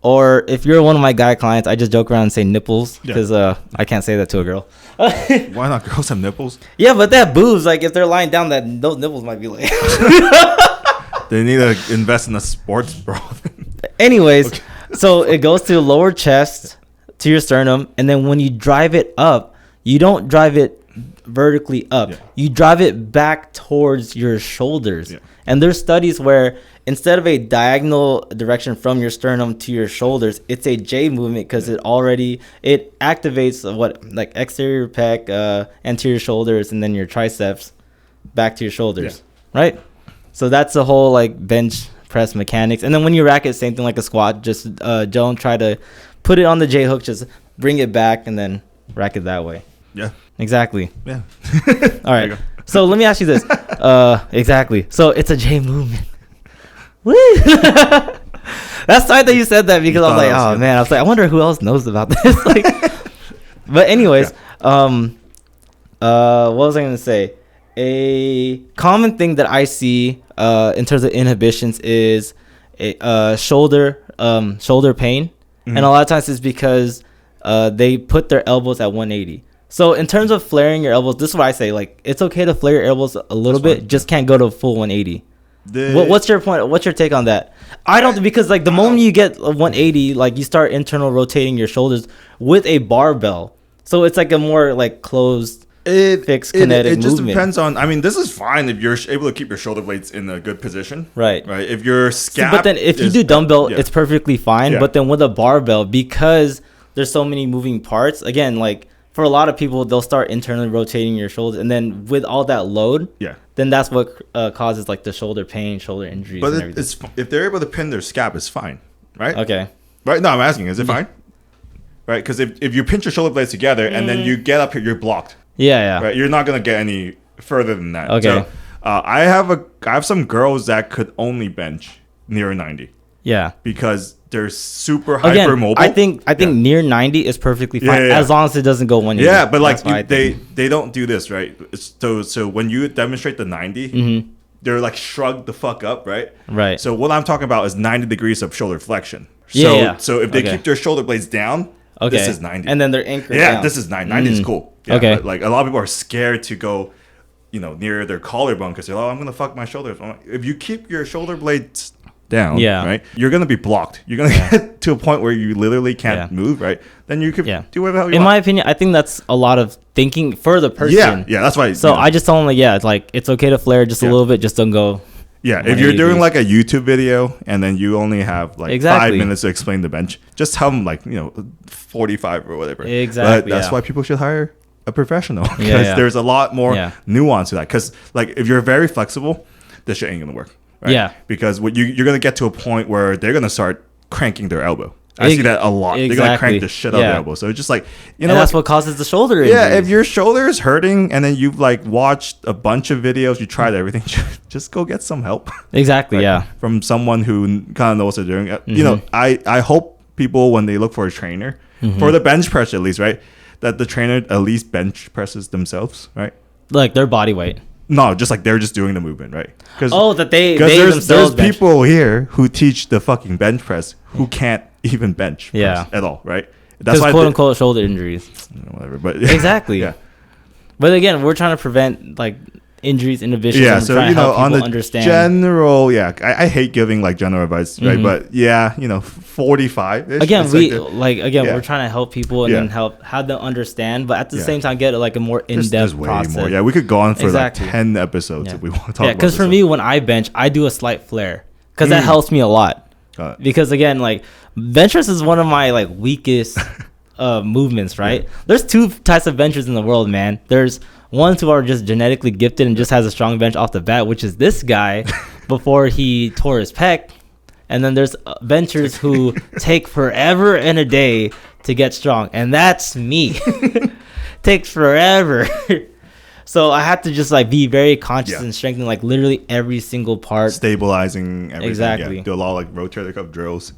Speaker 1: Or if you're one of my guy clients, I just joke around and say nipples because I can't say that to a girl.
Speaker 2: Why not? Girls have nipples?
Speaker 1: Yeah, but they have boobs. Like if they're lying down, those nipples might be like...
Speaker 2: They need to invest in a sports bra.
Speaker 1: Anyways, so it goes to lower chest, to your sternum, and then when you drive it up, you don't drive it vertically up. Yeah. You drive it back towards your shoulders. Yeah. And there's studies where instead of a diagonal direction from your sternum to your shoulders, it's a J movement because it activates exterior pec, anterior shoulders, and then your triceps back to your shoulders, right? So that's the whole like bench press mechanics. And then when you rack it, same thing like a squat. Just don't try to put it on the J hook. Just bring it back and then rack it that way. Yeah. Exactly.
Speaker 2: Yeah.
Speaker 1: All right. So let me ask you this. Exactly. So it's a J movement. Woo! That's tight that you said that because I was like, oh man, I was like, I wonder who else knows about this. But anyways, what was I gonna say? A common thing that I see in terms of inhibitions is shoulder pain, and a lot of times it's because they put their elbows at 180. So in terms of flaring your elbows, this is what I say. Like it's okay to flare your elbows a little bit, just can't go to full 180. What's your point? What's your take on that? I don't, because like the moment you get 180, like you start internal rotating your shoulders with a barbell. So it's like a more like closed, fixed kinetic movement. It just
Speaker 2: depends on, this is fine if you're able to keep your shoulder blades in a good position.
Speaker 1: Right.
Speaker 2: If your scap.
Speaker 1: But then if you do dumbbell, it's perfectly fine. Yeah. But then with a barbell, because there's so many moving parts, again, like for a lot of people, they'll start internally rotating your shoulders. And then with all that load, then that's what causes like the shoulder pain, shoulder injuries.
Speaker 2: But if they're able to pin their scap, it's fine, right?
Speaker 1: Okay.
Speaker 2: Right? No, I'm asking, is it fine? Right? Because if you pinch your shoulder blades together and then you get up here, you're blocked.
Speaker 1: Yeah.
Speaker 2: Right? You're not going to get any further than that.
Speaker 1: Okay.
Speaker 2: So, I have some girls that could only bench near 90.
Speaker 1: Yeah.
Speaker 2: Because they're super hyper mobile.
Speaker 1: I think near 90 is perfectly fine as long as it doesn't go 180.
Speaker 2: Yeah, but like they don't do this, right? So when you demonstrate the 90, they're like shrugged the fuck up, right?
Speaker 1: Right.
Speaker 2: So what I'm talking about is 90 degrees of shoulder flexion. So if they keep their shoulder blades down, this is 90.
Speaker 1: And then they're anchored
Speaker 2: down.
Speaker 1: down.
Speaker 2: This is 90. 90 is cool. Yeah,
Speaker 1: okay.
Speaker 2: But like a lot of people are scared to go, near their collarbone because they're like, I'm going to fuck my shoulders. If you keep your shoulder blades down, right, you're going to be blocked. You're going to get to a point where you literally can't move, right? Then you could do whatever the hell you want.
Speaker 1: In my opinion, I think that's a lot of thinking for the person.
Speaker 2: Yeah, that's why.
Speaker 1: So I just tell them, like, it's like, it's okay to flare just a little bit, just don't go.
Speaker 2: Yeah, if you're doing like a YouTube video and then you only have like 5 minutes to explain the bench, just tell them like, 45 or whatever.
Speaker 1: Exactly.
Speaker 2: But that's why people should hire a professional because there's a lot more nuance to that. Because like if you're very flexible, this shit ain't gonna work. Right? Yeah. Because what you're gonna get to a point where they're gonna start cranking their elbow. I see that a lot. Exactly. They're gonna crank the shit out of their elbow. So it's just like
Speaker 1: that's what causes the shoulder injury.
Speaker 2: Yeah, if your shoulder is hurting and then you've like watched a bunch of videos, you tried everything, just go get some help.
Speaker 1: Exactly.
Speaker 2: Right? From someone who kind of knows what they're doing. I hope people when they look for a trainer for the bench press at least, right, that the trainer at least bench presses themselves, right?
Speaker 1: Like their body weight.
Speaker 2: No, just like they're just doing the movement, right?
Speaker 1: That they
Speaker 2: there's people here who teach the fucking bench press who can't even bench press at all, right?
Speaker 1: That's why quote unquote shoulder injuries.
Speaker 2: Whatever, but
Speaker 1: exactly. Yeah. But again, we're trying to prevent like injuries, inhibitions.
Speaker 2: Yeah, so on the understand. General, I hate giving like general advice, right? But 45.
Speaker 1: Again, we're trying to help people and then have them understand, but at the same time get like a more in-depth process. More.
Speaker 2: Yeah, we could go on for like 10 episodes if we want to talk about
Speaker 1: because for me, when I bench, I do a slight flare because that helps me a lot. Because again, like bench press is one of my like weakest movements, right? There's two types of benchers in the world, man. There's ones who are just genetically gifted and just has a strong bench off the bat, which is this guy before he tore his pec. And then there's benchers who take forever and a day to get strong, and that's me. Takes forever. So I have to just like be very conscious and strengthen like literally every single part,
Speaker 2: stabilizing everything. Exactly. Do a lot of like rotator cuff drills.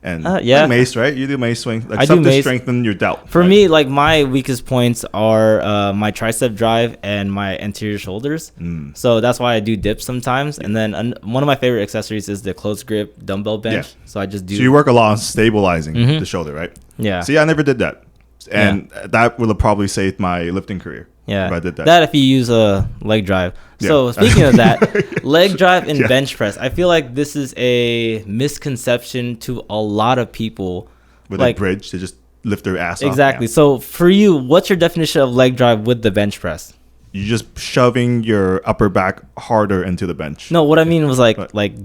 Speaker 2: And like mace, right? You do mace swing. Like something to strengthen your delt.
Speaker 1: For me, like my weakest points are my tricep drive and my anterior shoulders. So that's why I do dips sometimes. And then one of my favorite accessories is the close grip dumbbell bench. So I just do.
Speaker 2: So you work a lot on stabilizing the shoulder, right?
Speaker 1: Yeah.
Speaker 2: See, I never did that. And that will probably save my lifting career.
Speaker 1: Yeah,
Speaker 2: if I did that.
Speaker 1: That if you use a leg drive. So speaking of that, leg drive and bench press, I feel like this is a misconception to a lot of people.
Speaker 2: With like, a bridge to just lift their ass off.
Speaker 1: Exactly. So for you, what's your definition of leg drive with the bench press?
Speaker 2: You're just shoving your upper back harder into the bench.
Speaker 1: No, what I mean was like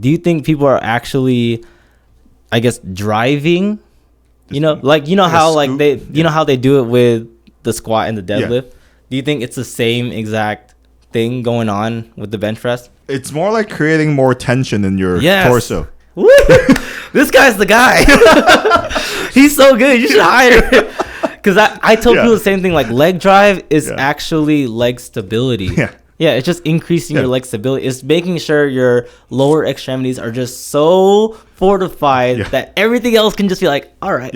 Speaker 1: do you think people are actually, I guess, driving? How like they, how they do it with the squat and the deadlift? Yeah. Do you think it's the same exact thing going on with the bench press?
Speaker 2: It's more like creating more tension in your torso.
Speaker 1: Woo! This guy's the guy. He's so good. You should hire him. Because I told people the same thing. Like leg drive is actually leg stability. Yeah, it's just increasing your leg stability. It's making sure your lower extremities are just so fortified that everything else can just be like, all right.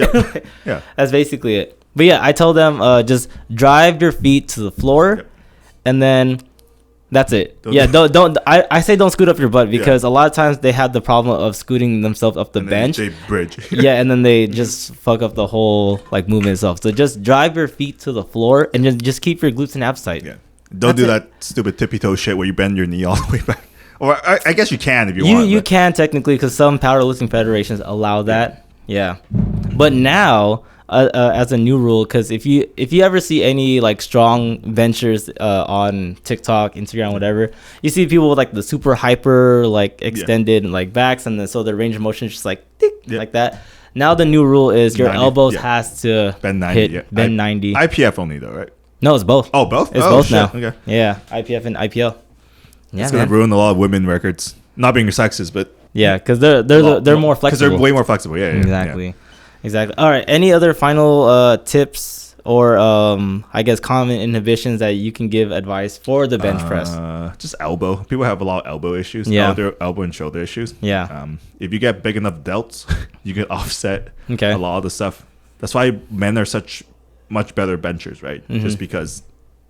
Speaker 1: That's basically it. But I told them just drive your feet to the floor, and then that's it. Don't. I say don't scoot up your butt because a lot of times they have the problem of scooting themselves up the bench.
Speaker 2: They bridge.
Speaker 1: And then they just fuck up the whole like movement itself. So just drive your feet to the floor and just keep your glutes and abs tight.
Speaker 2: Yeah. Don't do that stupid tippy toe shit where you bend your knee all the way back. Or I guess you can if you want.
Speaker 1: You can technically because some powerlifting federations allow that. Yeah. But now. As a new rule, because if you ever see any like strong benchers on TikTok, Instagram, whatever, you see people with like the super hyper like extended like backs, and then so their range of motion is just like like that. Now the new rule is your 90, elbows has to
Speaker 2: bend 90.
Speaker 1: Bend 90.
Speaker 2: IPF only though, right?
Speaker 1: No, it's both.
Speaker 2: Oh, both.
Speaker 1: It's both
Speaker 2: shit.
Speaker 1: now.
Speaker 2: Okay.
Speaker 1: Yeah, IPF and IPL.
Speaker 2: Yeah, it's gonna ruin a lot of women records. Not being sexist, but
Speaker 1: because they're more flexible.
Speaker 2: Because they're way more flexible. Yeah,
Speaker 1: exactly. Exactly. All right. Any other final tips or I guess common inhibitions that you can give advice for the bench press?
Speaker 2: Just elbow. People have a lot of elbow issues.
Speaker 1: Yeah.
Speaker 2: Elbow and shoulder issues.
Speaker 1: Yeah.
Speaker 2: If you get big enough delts, you can offset
Speaker 1: a
Speaker 2: lot of the stuff. That's why men are such much better benchers, right? Just because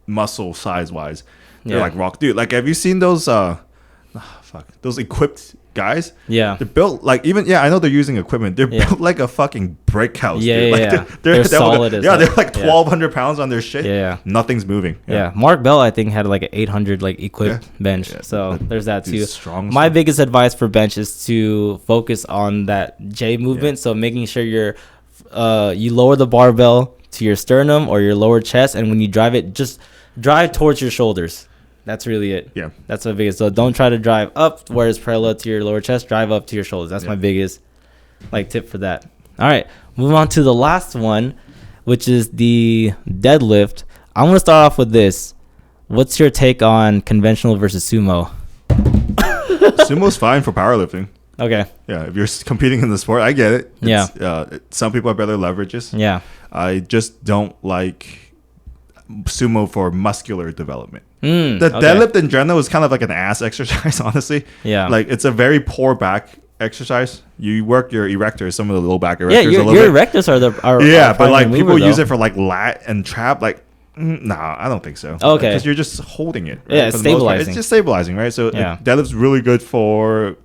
Speaker 2: muscle size wise, they're like rock. Dude, like have you seen those those equipped guys?
Speaker 1: Yeah.
Speaker 2: They're built like I know they're using equipment. They're built like a fucking brick house.
Speaker 1: Yeah,
Speaker 2: dude.
Speaker 1: yeah,
Speaker 2: Like
Speaker 1: they're solid as
Speaker 2: they're like 1,200 pounds on their shit.
Speaker 1: Yeah.
Speaker 2: Nothing's moving.
Speaker 1: Yeah. Mark Bell, I think, had like an 800 like equipped bench. Yeah. So there's that too. My biggest advice for bench is to focus on that J movement. So making sure you lower the barbell to your sternum or your lower chest, and when you drive it, just drive towards your shoulders. That's really it. Yeah. That's my biggest. So don't try to drive up where it's parallel to your lower chest. Drive up to your shoulders. That's my biggest tip for that. All right. Moving on to the last one, which is the deadlift. I'm going to start off with this. What's your take on conventional versus sumo?
Speaker 2: Sumo's fine for powerlifting.
Speaker 1: Okay.
Speaker 2: Yeah. If you're competing in the sport, I get it. Some people have better leverages.
Speaker 1: Yeah.
Speaker 2: I just don't like sumo for muscular development. Deadlift in general is kind of like an ass exercise, honestly. Yeah. Like it's a very poor back exercise. You work your erectors, some of the low back erectors. Yeah,
Speaker 1: your erectors are
Speaker 2: but like people use it for like lat and trap. Like, nah, I don't think so.
Speaker 1: Okay.
Speaker 2: Because you're just holding it.
Speaker 1: Right? Yeah, it's stabilizing.
Speaker 2: It's just stabilizing, right? So deadlift's really good for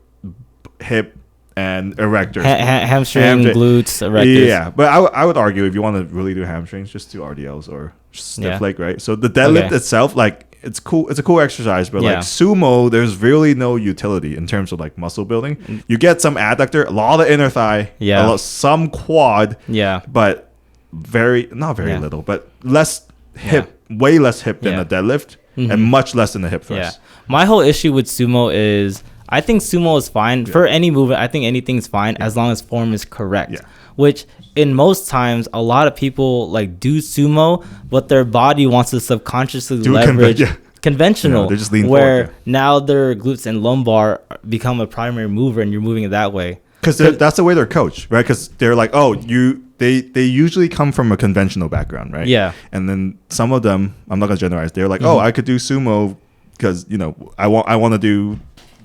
Speaker 2: hip and erectors,
Speaker 1: hamstring, glutes, erectors.
Speaker 2: Yeah, but I would argue if you want to really do hamstrings, just do RDLs or stiff leg, right? So the deadlift itself, like it's cool. It's a cool exercise, but like sumo, there's really no utility in terms of like muscle building. You get some adductor, a lot of inner thigh, some quad, but not very little, but less hip, way less hip than a deadlift, and much less than the hip thrust.
Speaker 1: Yeah. My whole issue with sumo is I think sumo is fine for any movement. I think anything's fine as long as form is correct. Yeah. Which in most times, a lot of people like do sumo, but their body wants to subconsciously leverage conventional.
Speaker 2: They're just leaning
Speaker 1: where
Speaker 2: forward,
Speaker 1: now their glutes and lumbar become a primary mover, and you're moving it that way.
Speaker 2: Because that's the way they're coached, right? Because they're like, they usually come from a conventional background, right? Yeah. And then some of them, I'm not gonna generalize. They're like, I could do sumo because I want to do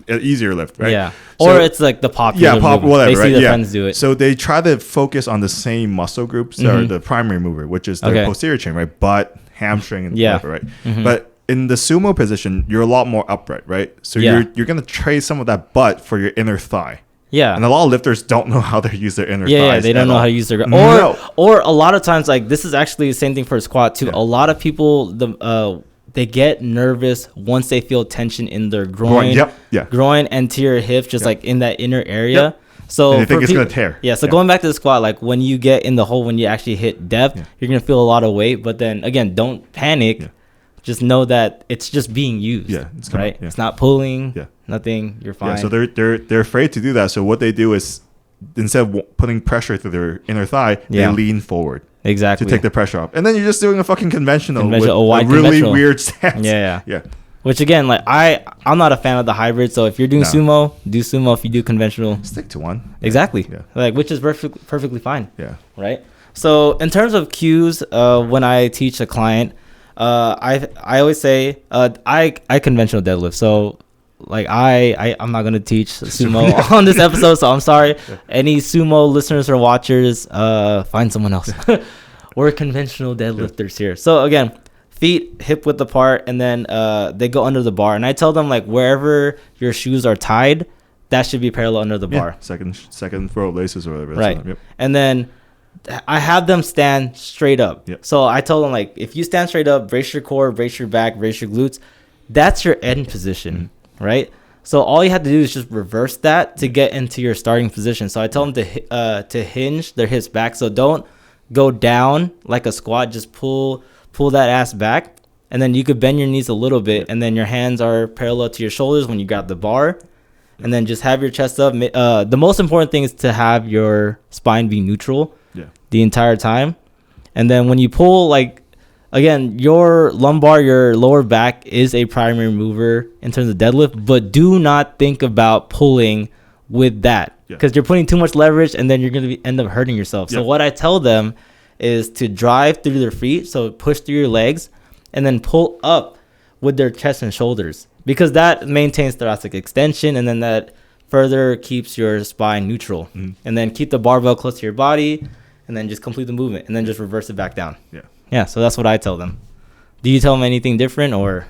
Speaker 2: an easier lift, right?
Speaker 1: Yeah. So, or it's like the popular
Speaker 2: whatever.
Speaker 1: They see their friends do it.
Speaker 2: So they try to focus on the same muscle groups that are the primary mover, which is their posterior chain, right? Butt, hamstring, and whatever, right? But in the sumo position, you're a lot more upright, right? So you're gonna trace some of that butt for your inner thigh. Yeah. And a lot of lifters don't know how to use their inner thighs. Yeah,
Speaker 1: they don't know how to use their or a lot of times, like this is actually the same thing for a squat too. Yeah. A lot of people they get nervous once they feel tension in their groin, groin, anterior hip, just like in that inner area. Yep. So
Speaker 2: and they think it's gonna tear.
Speaker 1: Yeah. So going back to the squat, like when you get in the hole, when you actually hit depth, you're gonna feel a lot of weight. But then again, don't panic. Yeah. Just know that it's just being used. Yeah. It's right. Yeah. It's not pulling. Yeah. Nothing. You're fine.
Speaker 2: Yeah, so they're afraid to do that. So what they do is instead of putting pressure through their inner thigh, they lean forward.
Speaker 1: Exactly.
Speaker 2: To take the pressure off. And then you're just doing a fucking conventional with a really weird stance.
Speaker 1: Yeah. Which again, like I'm not a fan of the hybrid. So if you're doing sumo, do sumo. If you do conventional,
Speaker 2: stick to one.
Speaker 1: Exactly. Yeah. Like which is perfectly fine. Yeah. Right. So in terms of cues, when I teach a client, I always say I conventional deadlift. So like I'm not gonna teach sumo on this episode, so I'm sorry. Any sumo listeners or watchers, find someone else. We're conventional deadlifters here. So again, feet hip width apart, and then they go under the bar. And I tell them like wherever your shoes are tied, that should be parallel under the bar.
Speaker 2: Second row of laces or whatever.
Speaker 1: Right. Yep. And then I have them stand straight up. Yep. So I tell them like if you stand straight up, brace your core, brace your back, brace your glutes. That's your end position. Right? So all you have to do is just reverse that to get into your starting position. So I tell them to hinge their hips back. So don't go down like a squat. Just pull that ass back. And then you could bend your knees a little bit. And then your hands are parallel to your shoulders when you grab the bar. And then just have your chest up. The most important thing is to have your spine be neutral the entire time. And then when you pull, like, again, your lumbar, your lower back is a primary mover in terms of deadlift, but do not think about pulling with that because you're putting too much leverage and then you're going to end up hurting yourself. So what I tell them is to drive through their feet, so push through your legs, and then pull up with their chest and shoulders, because that maintains thoracic extension, and then that further keeps your spine neutral. And then keep the barbell close to your body, and then just complete the movement, and then just reverse it back down. Yeah, so that's what I tell them. Do you tell them anything different, or?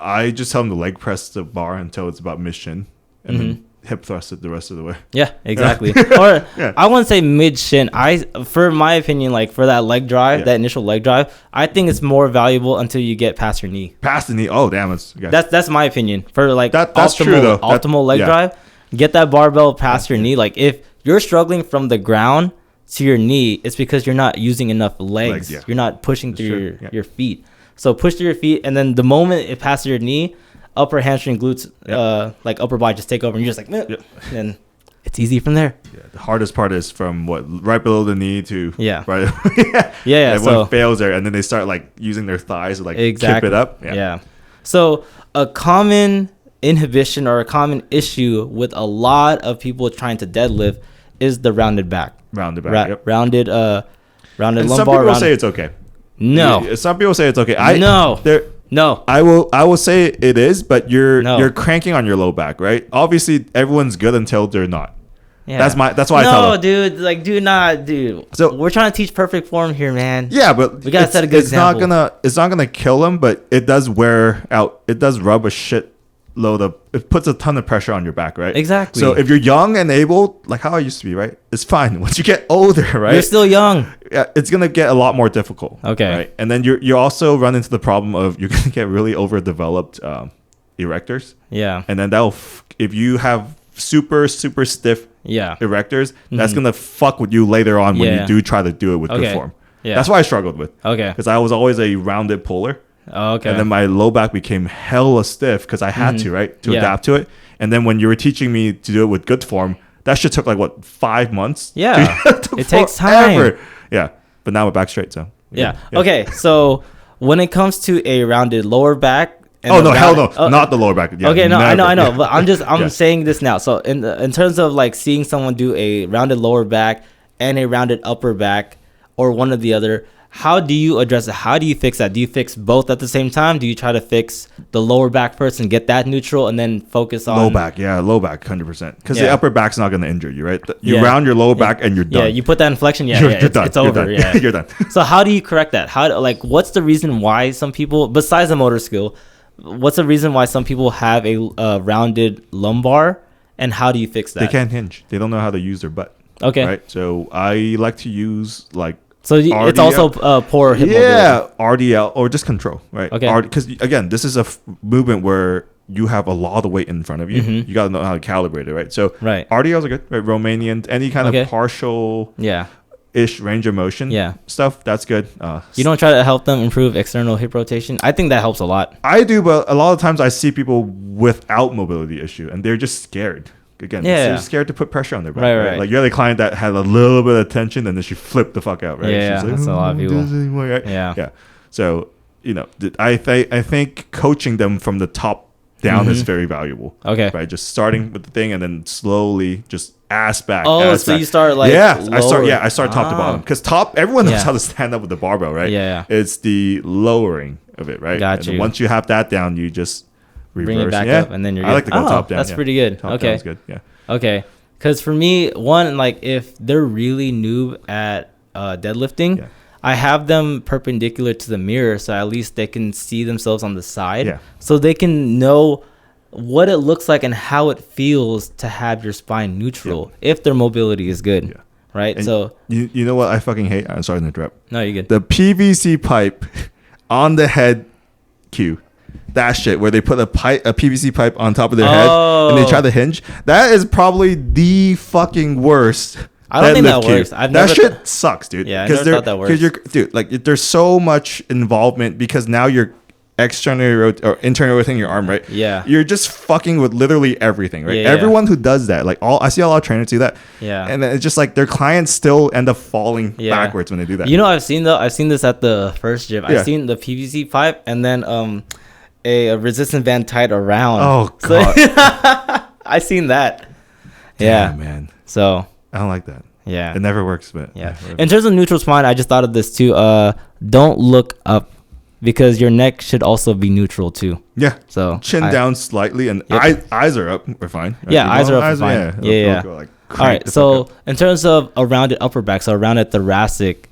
Speaker 2: I just tell them to leg press the bar until it's about mid-shin, and then hip thrust it the rest of the way.
Speaker 1: Yeah, exactly. Or I wouldn't say mid-shin. For my opinion, like for that leg drive, that initial leg drive, I think it's more valuable until you get past your knee.
Speaker 2: Past the knee? Oh, damn.
Speaker 1: That's my opinion. For like
Speaker 2: that's true, though.
Speaker 1: Optimal leg drive, get that barbell past your knee. Like if you're struggling from the ground to your knee, it's because you're not using enough legs. You're not pushing through your feet. So push through your feet, and then the moment it passes your knee, upper hamstring, glutes, like upper body just take over, and you're just like, and it's easy from there.
Speaker 2: The hardest part is from right below the knee to right. Everyone
Speaker 1: so
Speaker 2: fails there, and then they start like using their thighs to like kip it up.
Speaker 1: So a common inhibition or a common issue with a lot of people trying to deadlift is the rounded back. Rounded
Speaker 2: and
Speaker 1: lumbar.
Speaker 2: Some people say it's okay.
Speaker 1: No.
Speaker 2: Some people say it's okay.
Speaker 1: No.
Speaker 2: I will say it is, but you're cranking on your low back, right? Obviously, everyone's good until they're not. Yeah. That's why I tell them.
Speaker 1: No, dude. Like, dude. So we're trying to teach perfect form here, man.
Speaker 2: Yeah, but
Speaker 1: we gotta set a good example.
Speaker 2: It's not gonna kill them, but it does wear out. It does rub a shit load of. It puts a ton of pressure on your back, right?
Speaker 1: Exactly.
Speaker 2: So if you're young and able, like how I used to be, right? It's fine. Once you get older, right?
Speaker 1: You're still young.
Speaker 2: Yeah, it's gonna get a lot more difficult.
Speaker 1: Okay.
Speaker 2: Right, and then you also run into the problem of you're gonna get really overdeveloped erectors.
Speaker 1: Yeah.
Speaker 2: And then if you have super stiff erectors, that's gonna fuck with you later on when you do try to do it with good form. Yeah. That's what I struggled with.
Speaker 1: Okay.
Speaker 2: Because I was always a rounded puller.
Speaker 1: Oh, okay.
Speaker 2: And then my low back became hella stiff because I had to, right, to adapt to it. And then when you were teaching me to do it with good form, that shit took like 5 months.
Speaker 1: Yeah. It takes time.
Speaker 2: Yeah. But now we're back straight. So
Speaker 1: yeah. Okay. So when it comes to a rounded lower back.
Speaker 2: Hell no, not the lower back. Yeah,
Speaker 1: okay, no, never. I know, but I'm saying this now. So in terms of like seeing someone do a rounded lower back and a rounded upper back, or one or the other, how do you address it? How do you fix that? Do you fix both at the same time? Do you try to fix the lower back first and get that neutral, and then focus on
Speaker 2: low back? Yeah, low back, 100%. Because the upper back's not going to injure you, right? You round your lower back and you're done.
Speaker 1: Yeah, you put that inflection. Yeah,
Speaker 2: you're done.
Speaker 1: It's over.
Speaker 2: You're done.
Speaker 1: Yeah,
Speaker 2: you're done.
Speaker 1: So how do you correct that? What's the reason why some people, besides the motor skill, what's the reason why some people have a rounded lumbar, and how do you fix that?
Speaker 2: They can't hinge. They don't know how to use their butt.
Speaker 1: Okay.
Speaker 2: Right. So I like to use like.
Speaker 1: So RDL. It's also poor hip mobility.
Speaker 2: Yeah, RDL or just control, right?
Speaker 1: Okay.
Speaker 2: Because again, this is a movement where you have a lot of weight in front of you. Mm-hmm. You got to know how to calibrate it, right? So RDLs are good, right? Romanian, any kind of partial ish range of motion stuff, that's good.
Speaker 1: You don't try to help them improve external hip rotation? I think that helps a lot.
Speaker 2: I do, but a lot of times I see people without mobility issue and they're just scared. Again, they're scared to put pressure on their back. Right. Like you're the client that had a little bit of tension, and then she flipped the fuck out, right?
Speaker 1: Yeah,
Speaker 2: she's like,
Speaker 1: that's a lot of people.
Speaker 2: Right? Yeah. So I think coaching them from the top down is very valuable.
Speaker 1: Okay.
Speaker 2: Right. Just starting with the thing and then slowly just ass back.
Speaker 1: Oh, so you start like
Speaker 2: I start top to bottom because everyone knows how to stand up with the barbell, right?
Speaker 1: Yeah.
Speaker 2: It's the lowering of it, right?
Speaker 1: Got you.
Speaker 2: Once you have that down, you just reverse.
Speaker 1: Bring it back up, and then you're good.
Speaker 2: I like to go top down.
Speaker 1: That's pretty good.
Speaker 2: Top down is good. Yeah.
Speaker 1: Okay. Because for me, if they're really noob at deadlifting, I have them perpendicular to the mirror, so at least they can see themselves on the side, so they can know what it looks like and how it feels to have your spine neutral if their mobility is good. Yeah. Right. And so
Speaker 2: you know what I fucking hate? I'm sorry to interrupt.
Speaker 1: No, you're good.
Speaker 2: The PVC pipe on the head cue. That shit where they put a PVC pipe on top of their head and they try to hinge. That is probably the fucking worst.
Speaker 1: I don't think that works.
Speaker 2: That shit sucks, dude.
Speaker 1: Yeah, I never thought that works.
Speaker 2: There's so much involvement because now you're externally or internally rotating your arm, right?
Speaker 1: Yeah.
Speaker 2: You're just fucking with literally everything, right?
Speaker 1: Yeah,
Speaker 2: Everyone who does that, like I see a lot of trainers do that.
Speaker 1: Yeah.
Speaker 2: And it's just like their clients still end up falling backwards when they do that.
Speaker 1: You know, I've seen this at the first gym. I've seen the PVC pipe and then a resistance band tied around.
Speaker 2: Oh god.
Speaker 1: I seen that.
Speaker 2: Yeah, man.
Speaker 1: So
Speaker 2: I don't like that.
Speaker 1: Yeah.
Speaker 2: It never works, but
Speaker 1: yeah. In terms of neutral spine, I just thought of this too. Don't look up, because your neck should also be neutral too.
Speaker 2: Yeah.
Speaker 1: So
Speaker 2: chin down slightly, and eyes are up. We're fine. Right?
Speaker 1: Yeah, eyes are up. Fine. Yeah.
Speaker 2: Go, like,
Speaker 1: all right. So in terms of a rounded upper back, so a rounded thoracic,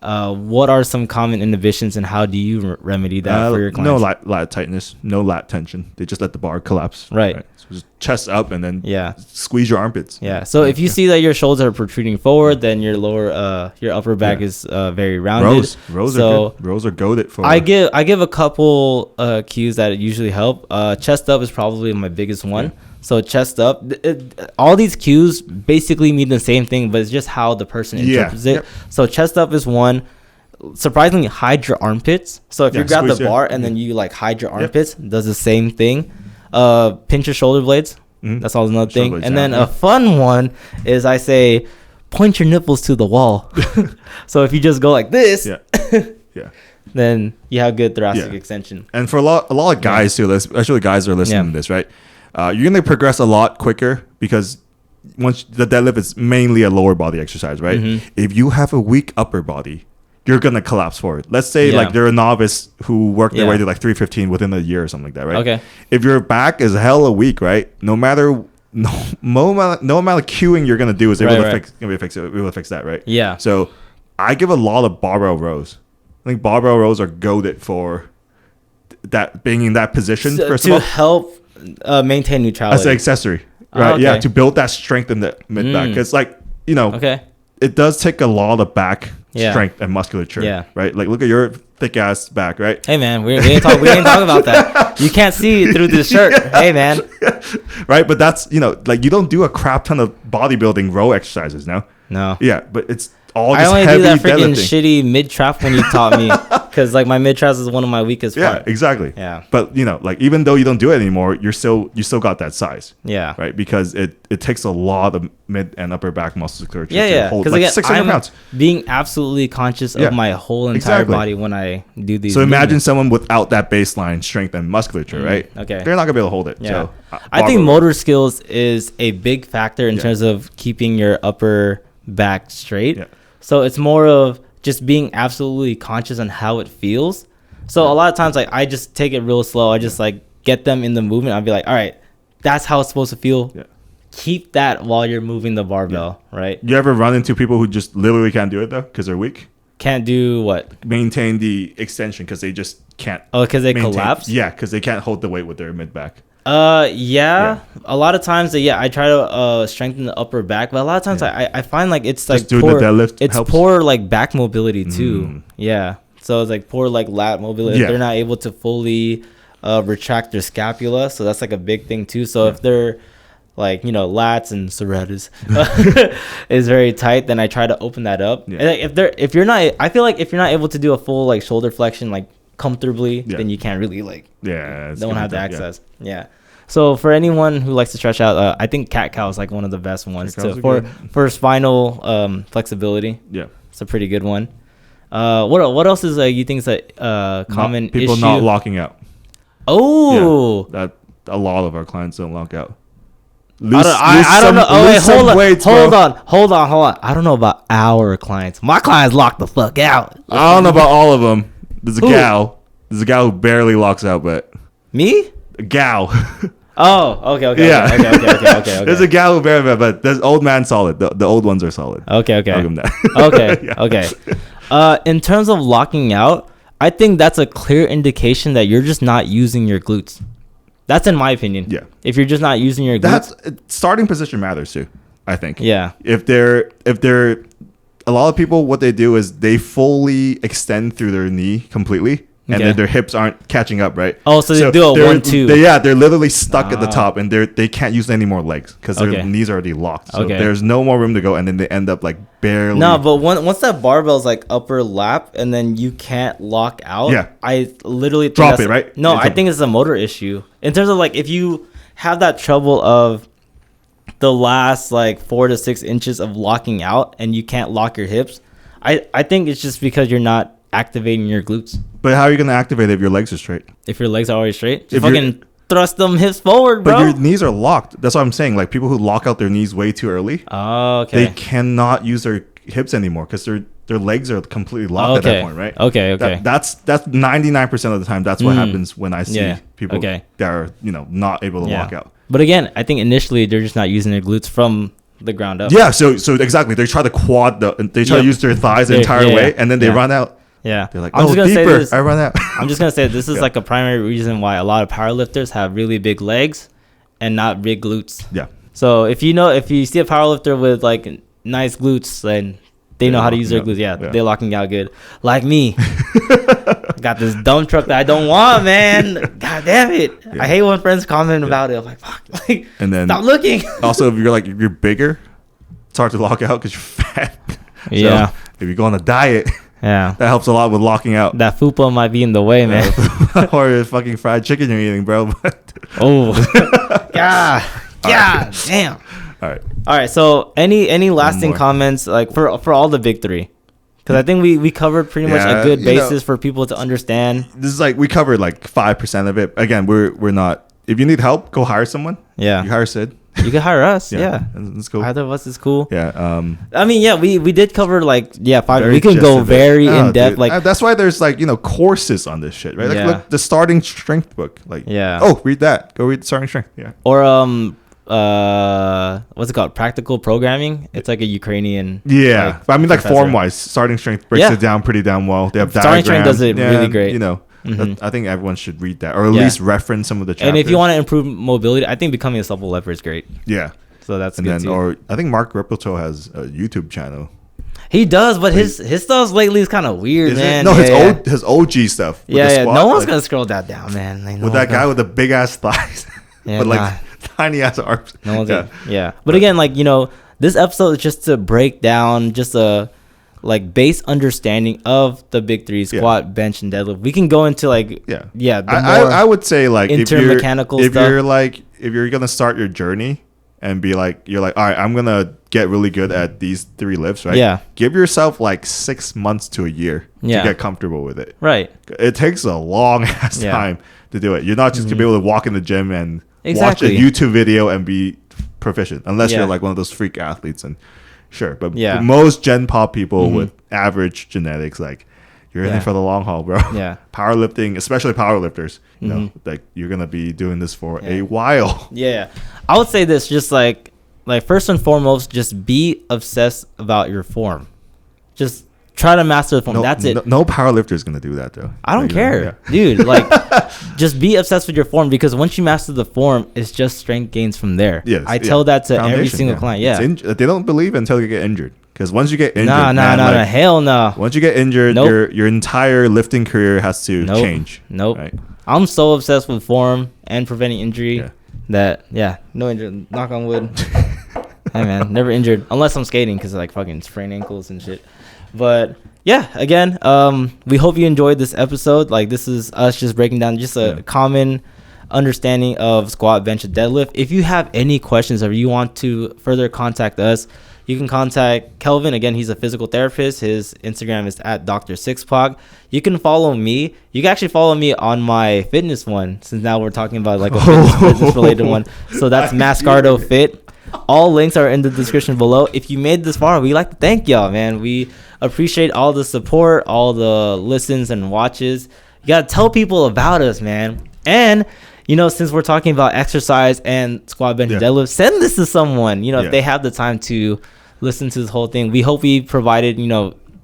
Speaker 1: what are some common inhibitions, and how do you remedy that for your clients?
Speaker 2: No lat tightness, no lat tension. They just let the bar collapse.
Speaker 1: Right.
Speaker 2: So just chest up, and then squeeze your armpits.
Speaker 1: Yeah. So if you see that your shoulders are protruding forward, then your your upper back is very rounded.
Speaker 2: Rows are good. Rows are goaded for.
Speaker 1: I give a couple cues that usually help. Chest up is probably my biggest one. Yeah. So chest up, all these cues basically mean the same thing, but it's just how the person interprets it. Yep. So chest up is one. Surprisingly, hide your armpits. So if you grab the bar and then you like hide your armpits, does the same thing. Pinch your shoulder blades. Mm-hmm. That's all another thing. And then a fun one is I say, point your nipples to the wall. So if you just go like this, then you have good thoracic extension.
Speaker 2: And for a lot of guys too, especially guys that are listening to this, right? You're going to progress a lot quicker because once the deadlift is mainly a lower body exercise, right? Mm-hmm. If you have a weak upper body, you're going to collapse forward. Let's say like they're a novice who worked their way to like 315 within a year or something like that, right?
Speaker 1: Okay.
Speaker 2: If your back is hella weak, right? No amount of cueing you're going to do is able to fix that, right?
Speaker 1: Yeah.
Speaker 2: So I give a lot of barbell rows. I think barbell rows are goated for that, being in that position, first of all.
Speaker 1: To help maintain neutrality.
Speaker 2: As an accessory, right? Okay. Yeah, to build that strength in the mid back. Because, like, you know, it does take a lot of back strength and musculature, right? Like, look at your thick ass back, right?
Speaker 1: Hey, man, we didn't talk about that. You can't see through this shirt. Hey, man.
Speaker 2: Right? But that's, you know, like, you don't do a crap ton of bodybuilding row exercises, no?
Speaker 1: No.
Speaker 2: Yeah, but it's all just
Speaker 1: I only
Speaker 2: heavy
Speaker 1: do that freaking
Speaker 2: deadlifting.
Speaker 1: shitty mid trap when you taught me, because like my mid trap is one of my weakest
Speaker 2: part.
Speaker 1: Yeah,
Speaker 2: exactly.
Speaker 1: Yeah,
Speaker 2: but you know, like even though you don't do it anymore, you still got that size.
Speaker 1: Yeah,
Speaker 2: right. Because it takes a lot of mid and upper back musculature
Speaker 1: to
Speaker 2: hold like 600 pounds.
Speaker 1: Being absolutely conscious of my whole entire body when I do these.
Speaker 2: So imagine someone without that baseline strength and musculature, right?
Speaker 1: Okay,
Speaker 2: they're not gonna be able to hold it.
Speaker 1: Yeah,
Speaker 2: so,
Speaker 1: I think motor skills is a big factor in terms of keeping your upper back straight. Yeah. So it's more of just being absolutely conscious on how it feels. So a lot of times, like, I just take it real slow. I just like get them in the movement. I'll be like, all right, that's how it's supposed to feel. Yeah. Keep that while you're moving the barbell, right?
Speaker 2: You ever run into people who just literally can't do it though because they're weak?
Speaker 1: Can't do what?
Speaker 2: Maintain the extension because they just can't.
Speaker 1: Oh, because they collapse?
Speaker 2: Yeah, because they can't hold the weight with their mid back.
Speaker 1: Yeah. A lot of times, I try to strengthen the upper back, but a lot of times I find like it's
Speaker 2: just
Speaker 1: like
Speaker 2: poor, the deadlift
Speaker 1: it's
Speaker 2: helps.
Speaker 1: Poor like back mobility too. Yeah. So it's like poor like lat mobility. They're not able to fully retract their scapula, so that's like a big thing too. So if they're like, you know, lats and serratus is very tight, then I try to open that up. Yeah. And if you're not, I feel like if you're not able to do a full like shoulder flexion like comfortably, then you can't really like don't have the access. Yeah. So for anyone who likes to stretch out, I think cat cow is like one of the best ones for spinal flexibility.
Speaker 2: Yeah,
Speaker 1: it's a pretty good one. What else is you think is a common
Speaker 2: people
Speaker 1: issue?
Speaker 2: Not locking out.
Speaker 1: Oh,
Speaker 2: that a lot of our clients don't lock out.
Speaker 1: I don't know. Oh, wait, hold on. I don't know about our clients. My clients lock the fuck out.
Speaker 2: I don't know about all of them. There's a gal who barely locks out, but
Speaker 1: me?
Speaker 2: A gal.
Speaker 1: Oh, okay. Okay.
Speaker 2: There's a gal who barely, but there's old man solid. The old ones are solid.
Speaker 1: Okay.
Speaker 2: I'll give them that.
Speaker 1: Okay. In terms of locking out, I think that's a clear indication that you're just not using your glutes. That's in my opinion.
Speaker 2: Yeah.
Speaker 1: If you're just not using your glutes.
Speaker 2: Starting position matters too, I think.
Speaker 1: Yeah.
Speaker 2: If they're a lot of people, what they do is they fully extend through their knee completely. And then their hips aren't catching up, right?
Speaker 1: Oh, so they do a 1-2.
Speaker 2: They're literally stuck at the top, and they can't use any more legs because their knees are already locked. So there's no more room to go, and then they end up like barely.
Speaker 1: No, but once that barbell's like upper lap, and then you can't lock out.
Speaker 2: Yeah.
Speaker 1: I literally think
Speaker 2: drop it, right?
Speaker 1: No, I think it's a motor issue in terms of like if you have that trouble of the last like 4 to 6 inches of locking out, and you can't lock your hips. I think it's just because you're not activating your glutes.
Speaker 2: But how are you going to activate it if your legs are straight?
Speaker 1: If your legs are already straight?
Speaker 2: If
Speaker 1: thrust them hips forward, bro.
Speaker 2: But your knees are locked. That's what I'm saying. Like people who lock out their knees way too early,
Speaker 1: okay,
Speaker 2: they cannot use their hips anymore because their legs are completely locked at that point, right?
Speaker 1: Okay.
Speaker 2: That's 99% of the time. That's what happens when I see people that are not able to lock out.
Speaker 1: But again, I think initially they're just not using their glutes from the ground up.
Speaker 2: Yeah. So exactly, they try to to use their thighs the entire way, and then they run out.
Speaker 1: Yeah,
Speaker 2: they're like,
Speaker 1: I'm just gonna
Speaker 2: deeper.
Speaker 1: say this.
Speaker 2: I run out.
Speaker 1: I'm just gonna say this is like a primary reason why a lot of powerlifters have really big legs and not big glutes.
Speaker 2: Yeah.
Speaker 1: So if you see a powerlifter with like nice glutes, then they know how to use their glutes. Yeah, they're locking out good. Like me, got this dumb truck that I don't want, man. God damn it! I hate when friends comment about it. I'm like, fuck. Like, and then stop looking.
Speaker 2: Also, if you're bigger, it's hard to lock out because you're fat.
Speaker 1: Yeah.
Speaker 2: So if you go on a diet.
Speaker 1: Yeah,
Speaker 2: that helps a lot with locking out.
Speaker 1: That fupa might be in the way, man.
Speaker 2: Or the fucking fried chicken you're eating, bro.
Speaker 1: Damn. All right. So any lasting comments like for all the big three? Because I think we covered pretty much a good basis for people to understand.
Speaker 2: This is like we covered like 5% of it. Again, we're not. If you need help, go hire someone.
Speaker 1: Yeah,
Speaker 2: you hire Sid.
Speaker 1: You can hire us. Yeah.
Speaker 2: That's cool.
Speaker 1: Either of us is cool.
Speaker 2: Yeah.
Speaker 1: I mean, we did cover like 5. We can go very in depth. Dude. Like
Speaker 2: that's why there's like courses on this shit, right? Like look, the starting strength book. Like read that. Go read the starting strength. Yeah.
Speaker 1: Or what's it called? Practical programming. It's like a Ukrainian.
Speaker 2: Yeah, like, I mean, like form wise, starting strength breaks it down pretty damn well. They have
Speaker 1: starting strength does it really great.
Speaker 2: I think everyone should read that or at least reference some of the chapters.
Speaker 1: And if you want to improve mobility, I think becoming a supple lever is great.
Speaker 2: Yeah.
Speaker 1: So that's good too.
Speaker 2: Or I think Mark Rippletoe has a YouTube channel.
Speaker 1: He does, but his stuff lately is kind of weird, man.
Speaker 2: No, his OG stuff.
Speaker 1: Yeah. No one's gonna scroll that down, man.
Speaker 2: With that guy with the big ass thighs, but like tiny ass arms.
Speaker 1: No one's But again, like this episode is just to break down just a base understanding of the big three: squat, bench, and deadlift. We can go into
Speaker 2: I would say like
Speaker 1: intermechanical stuff.
Speaker 2: If you're gonna start your journey and be like you're like, all right, I'm gonna get really good at these 3 lifts, right?
Speaker 1: Yeah.
Speaker 2: Give yourself like 6 months to a year to get comfortable with it.
Speaker 1: Right.
Speaker 2: It takes a long ass time to do it. You're not just gonna be able to walk in the gym and watch a YouTube video and be proficient, unless you're like one of those freak athletes and. Sure, but most Gen Pop people with average genetics, like you're in there for the long haul, bro.
Speaker 1: Yeah,
Speaker 2: powerlifting, especially powerlifters, you know, like you're gonna be doing this for a while.
Speaker 1: Yeah, I would say this, just like first and foremost, just be obsessed about your form. Just try to master the form. That's it.
Speaker 2: No powerlifter is gonna do that though.
Speaker 1: I don't care, dude. Like, just be obsessed with your form because once you master the form, it's just strength gains from there.
Speaker 2: Yes,
Speaker 1: I tell that to every single client. Yeah,
Speaker 2: they don't believe until you get injured. Because once you get injured,
Speaker 1: no, hell no.
Speaker 2: Once you get injured, your entire lifting career has to change.
Speaker 1: Nope. Right? I'm so obsessed with form and preventing injury that no injury. Knock on wood. Hey man, never injured unless I'm skating because like fucking sprain ankles and shit. But yeah, again, we hope you enjoyed this episode. Like this is us just breaking down just a common understanding of squat, bench, and deadlift. If you have any questions or you want to further contact us, you can contact Kelvin. Again, he's a physical therapist. His Instagram is at Dr. Sixpack. You can follow me. You can actually follow me on my fitness one, since now we're talking about like a fitness related one. So that's Mascardo Fit. All links are in the description below. If you made this far, we like to thank y'all, man. We appreciate all the support, all the listens and watches. You gotta tell people about us, man. And since we're talking about exercise and squat, bench, and deadlift, send this to someone. If they have the time to listen to this whole thing. We hope we provided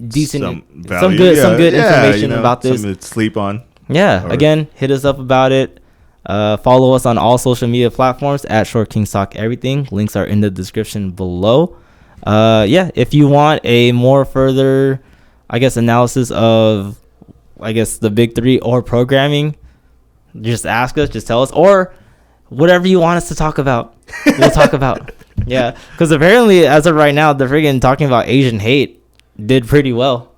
Speaker 1: decent, some good information about this.
Speaker 2: Something to sleep on.
Speaker 1: Yeah. Again, hit us up about it. Follow us on all social media platforms at Short Kings Talk Everything. Links are in the description below. If you want a more further, analysis of, the big three or programming, just ask us, just tell us, or whatever you want us to talk about, we'll talk about. Yeah, because apparently, as of right now, the friggin' talking about Asian hate did pretty well.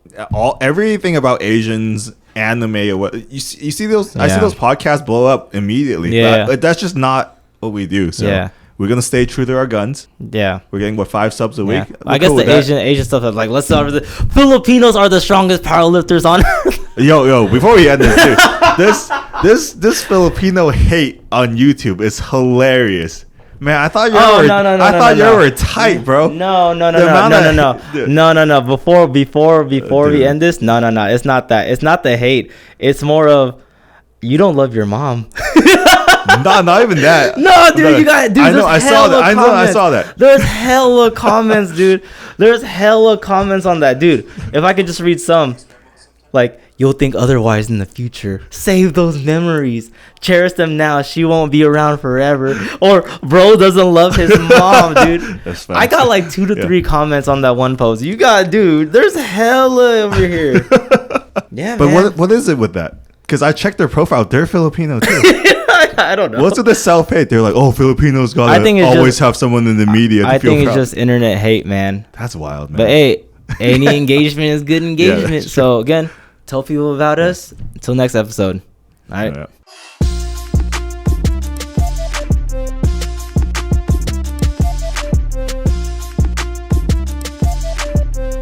Speaker 2: Everything about Asians, anime, or what you see those. I see those podcasts blow up immediately.
Speaker 1: Yeah,
Speaker 2: but that's just not what we do. So we're gonna stay true to our guns.
Speaker 1: Yeah,
Speaker 2: we're getting 5 subs a week.
Speaker 1: I guess the Asian stuff is like, let's start with the Filipinos are the strongest powerlifters on earth.
Speaker 2: Yo, before we end this, dude, This Filipino hate on YouTube is hilarious. Man, I thought you were tight, bro.
Speaker 1: No. Before we end this, no. It's not that. It's not the hate. It's more of you don't love your mom.
Speaker 2: No, not even that.
Speaker 1: No, dude, you got. Dude,
Speaker 2: I saw that.
Speaker 1: There's hella comments, dude. There's hella comments on that, dude. If I could just read some, like, you'll think otherwise in the future. Save those memories. Cherish them now. She won't be around forever. Or bro doesn't love his mom, dude. I got like 2 to 3 comments on that one post. You got, dude. There's hella over here. Yeah,
Speaker 2: but
Speaker 1: man.
Speaker 2: what is it with that? Because I checked their profile. They're Filipino too.
Speaker 1: I don't know.
Speaker 2: What's with the self-hate? They're like, oh, Filipinos gotta always have someone in the media.
Speaker 1: I think it's just internet hate, man.
Speaker 2: That's wild, man.
Speaker 1: But hey, any engagement is good engagement. So again, tell people about us. Until next episode. All right. Yeah.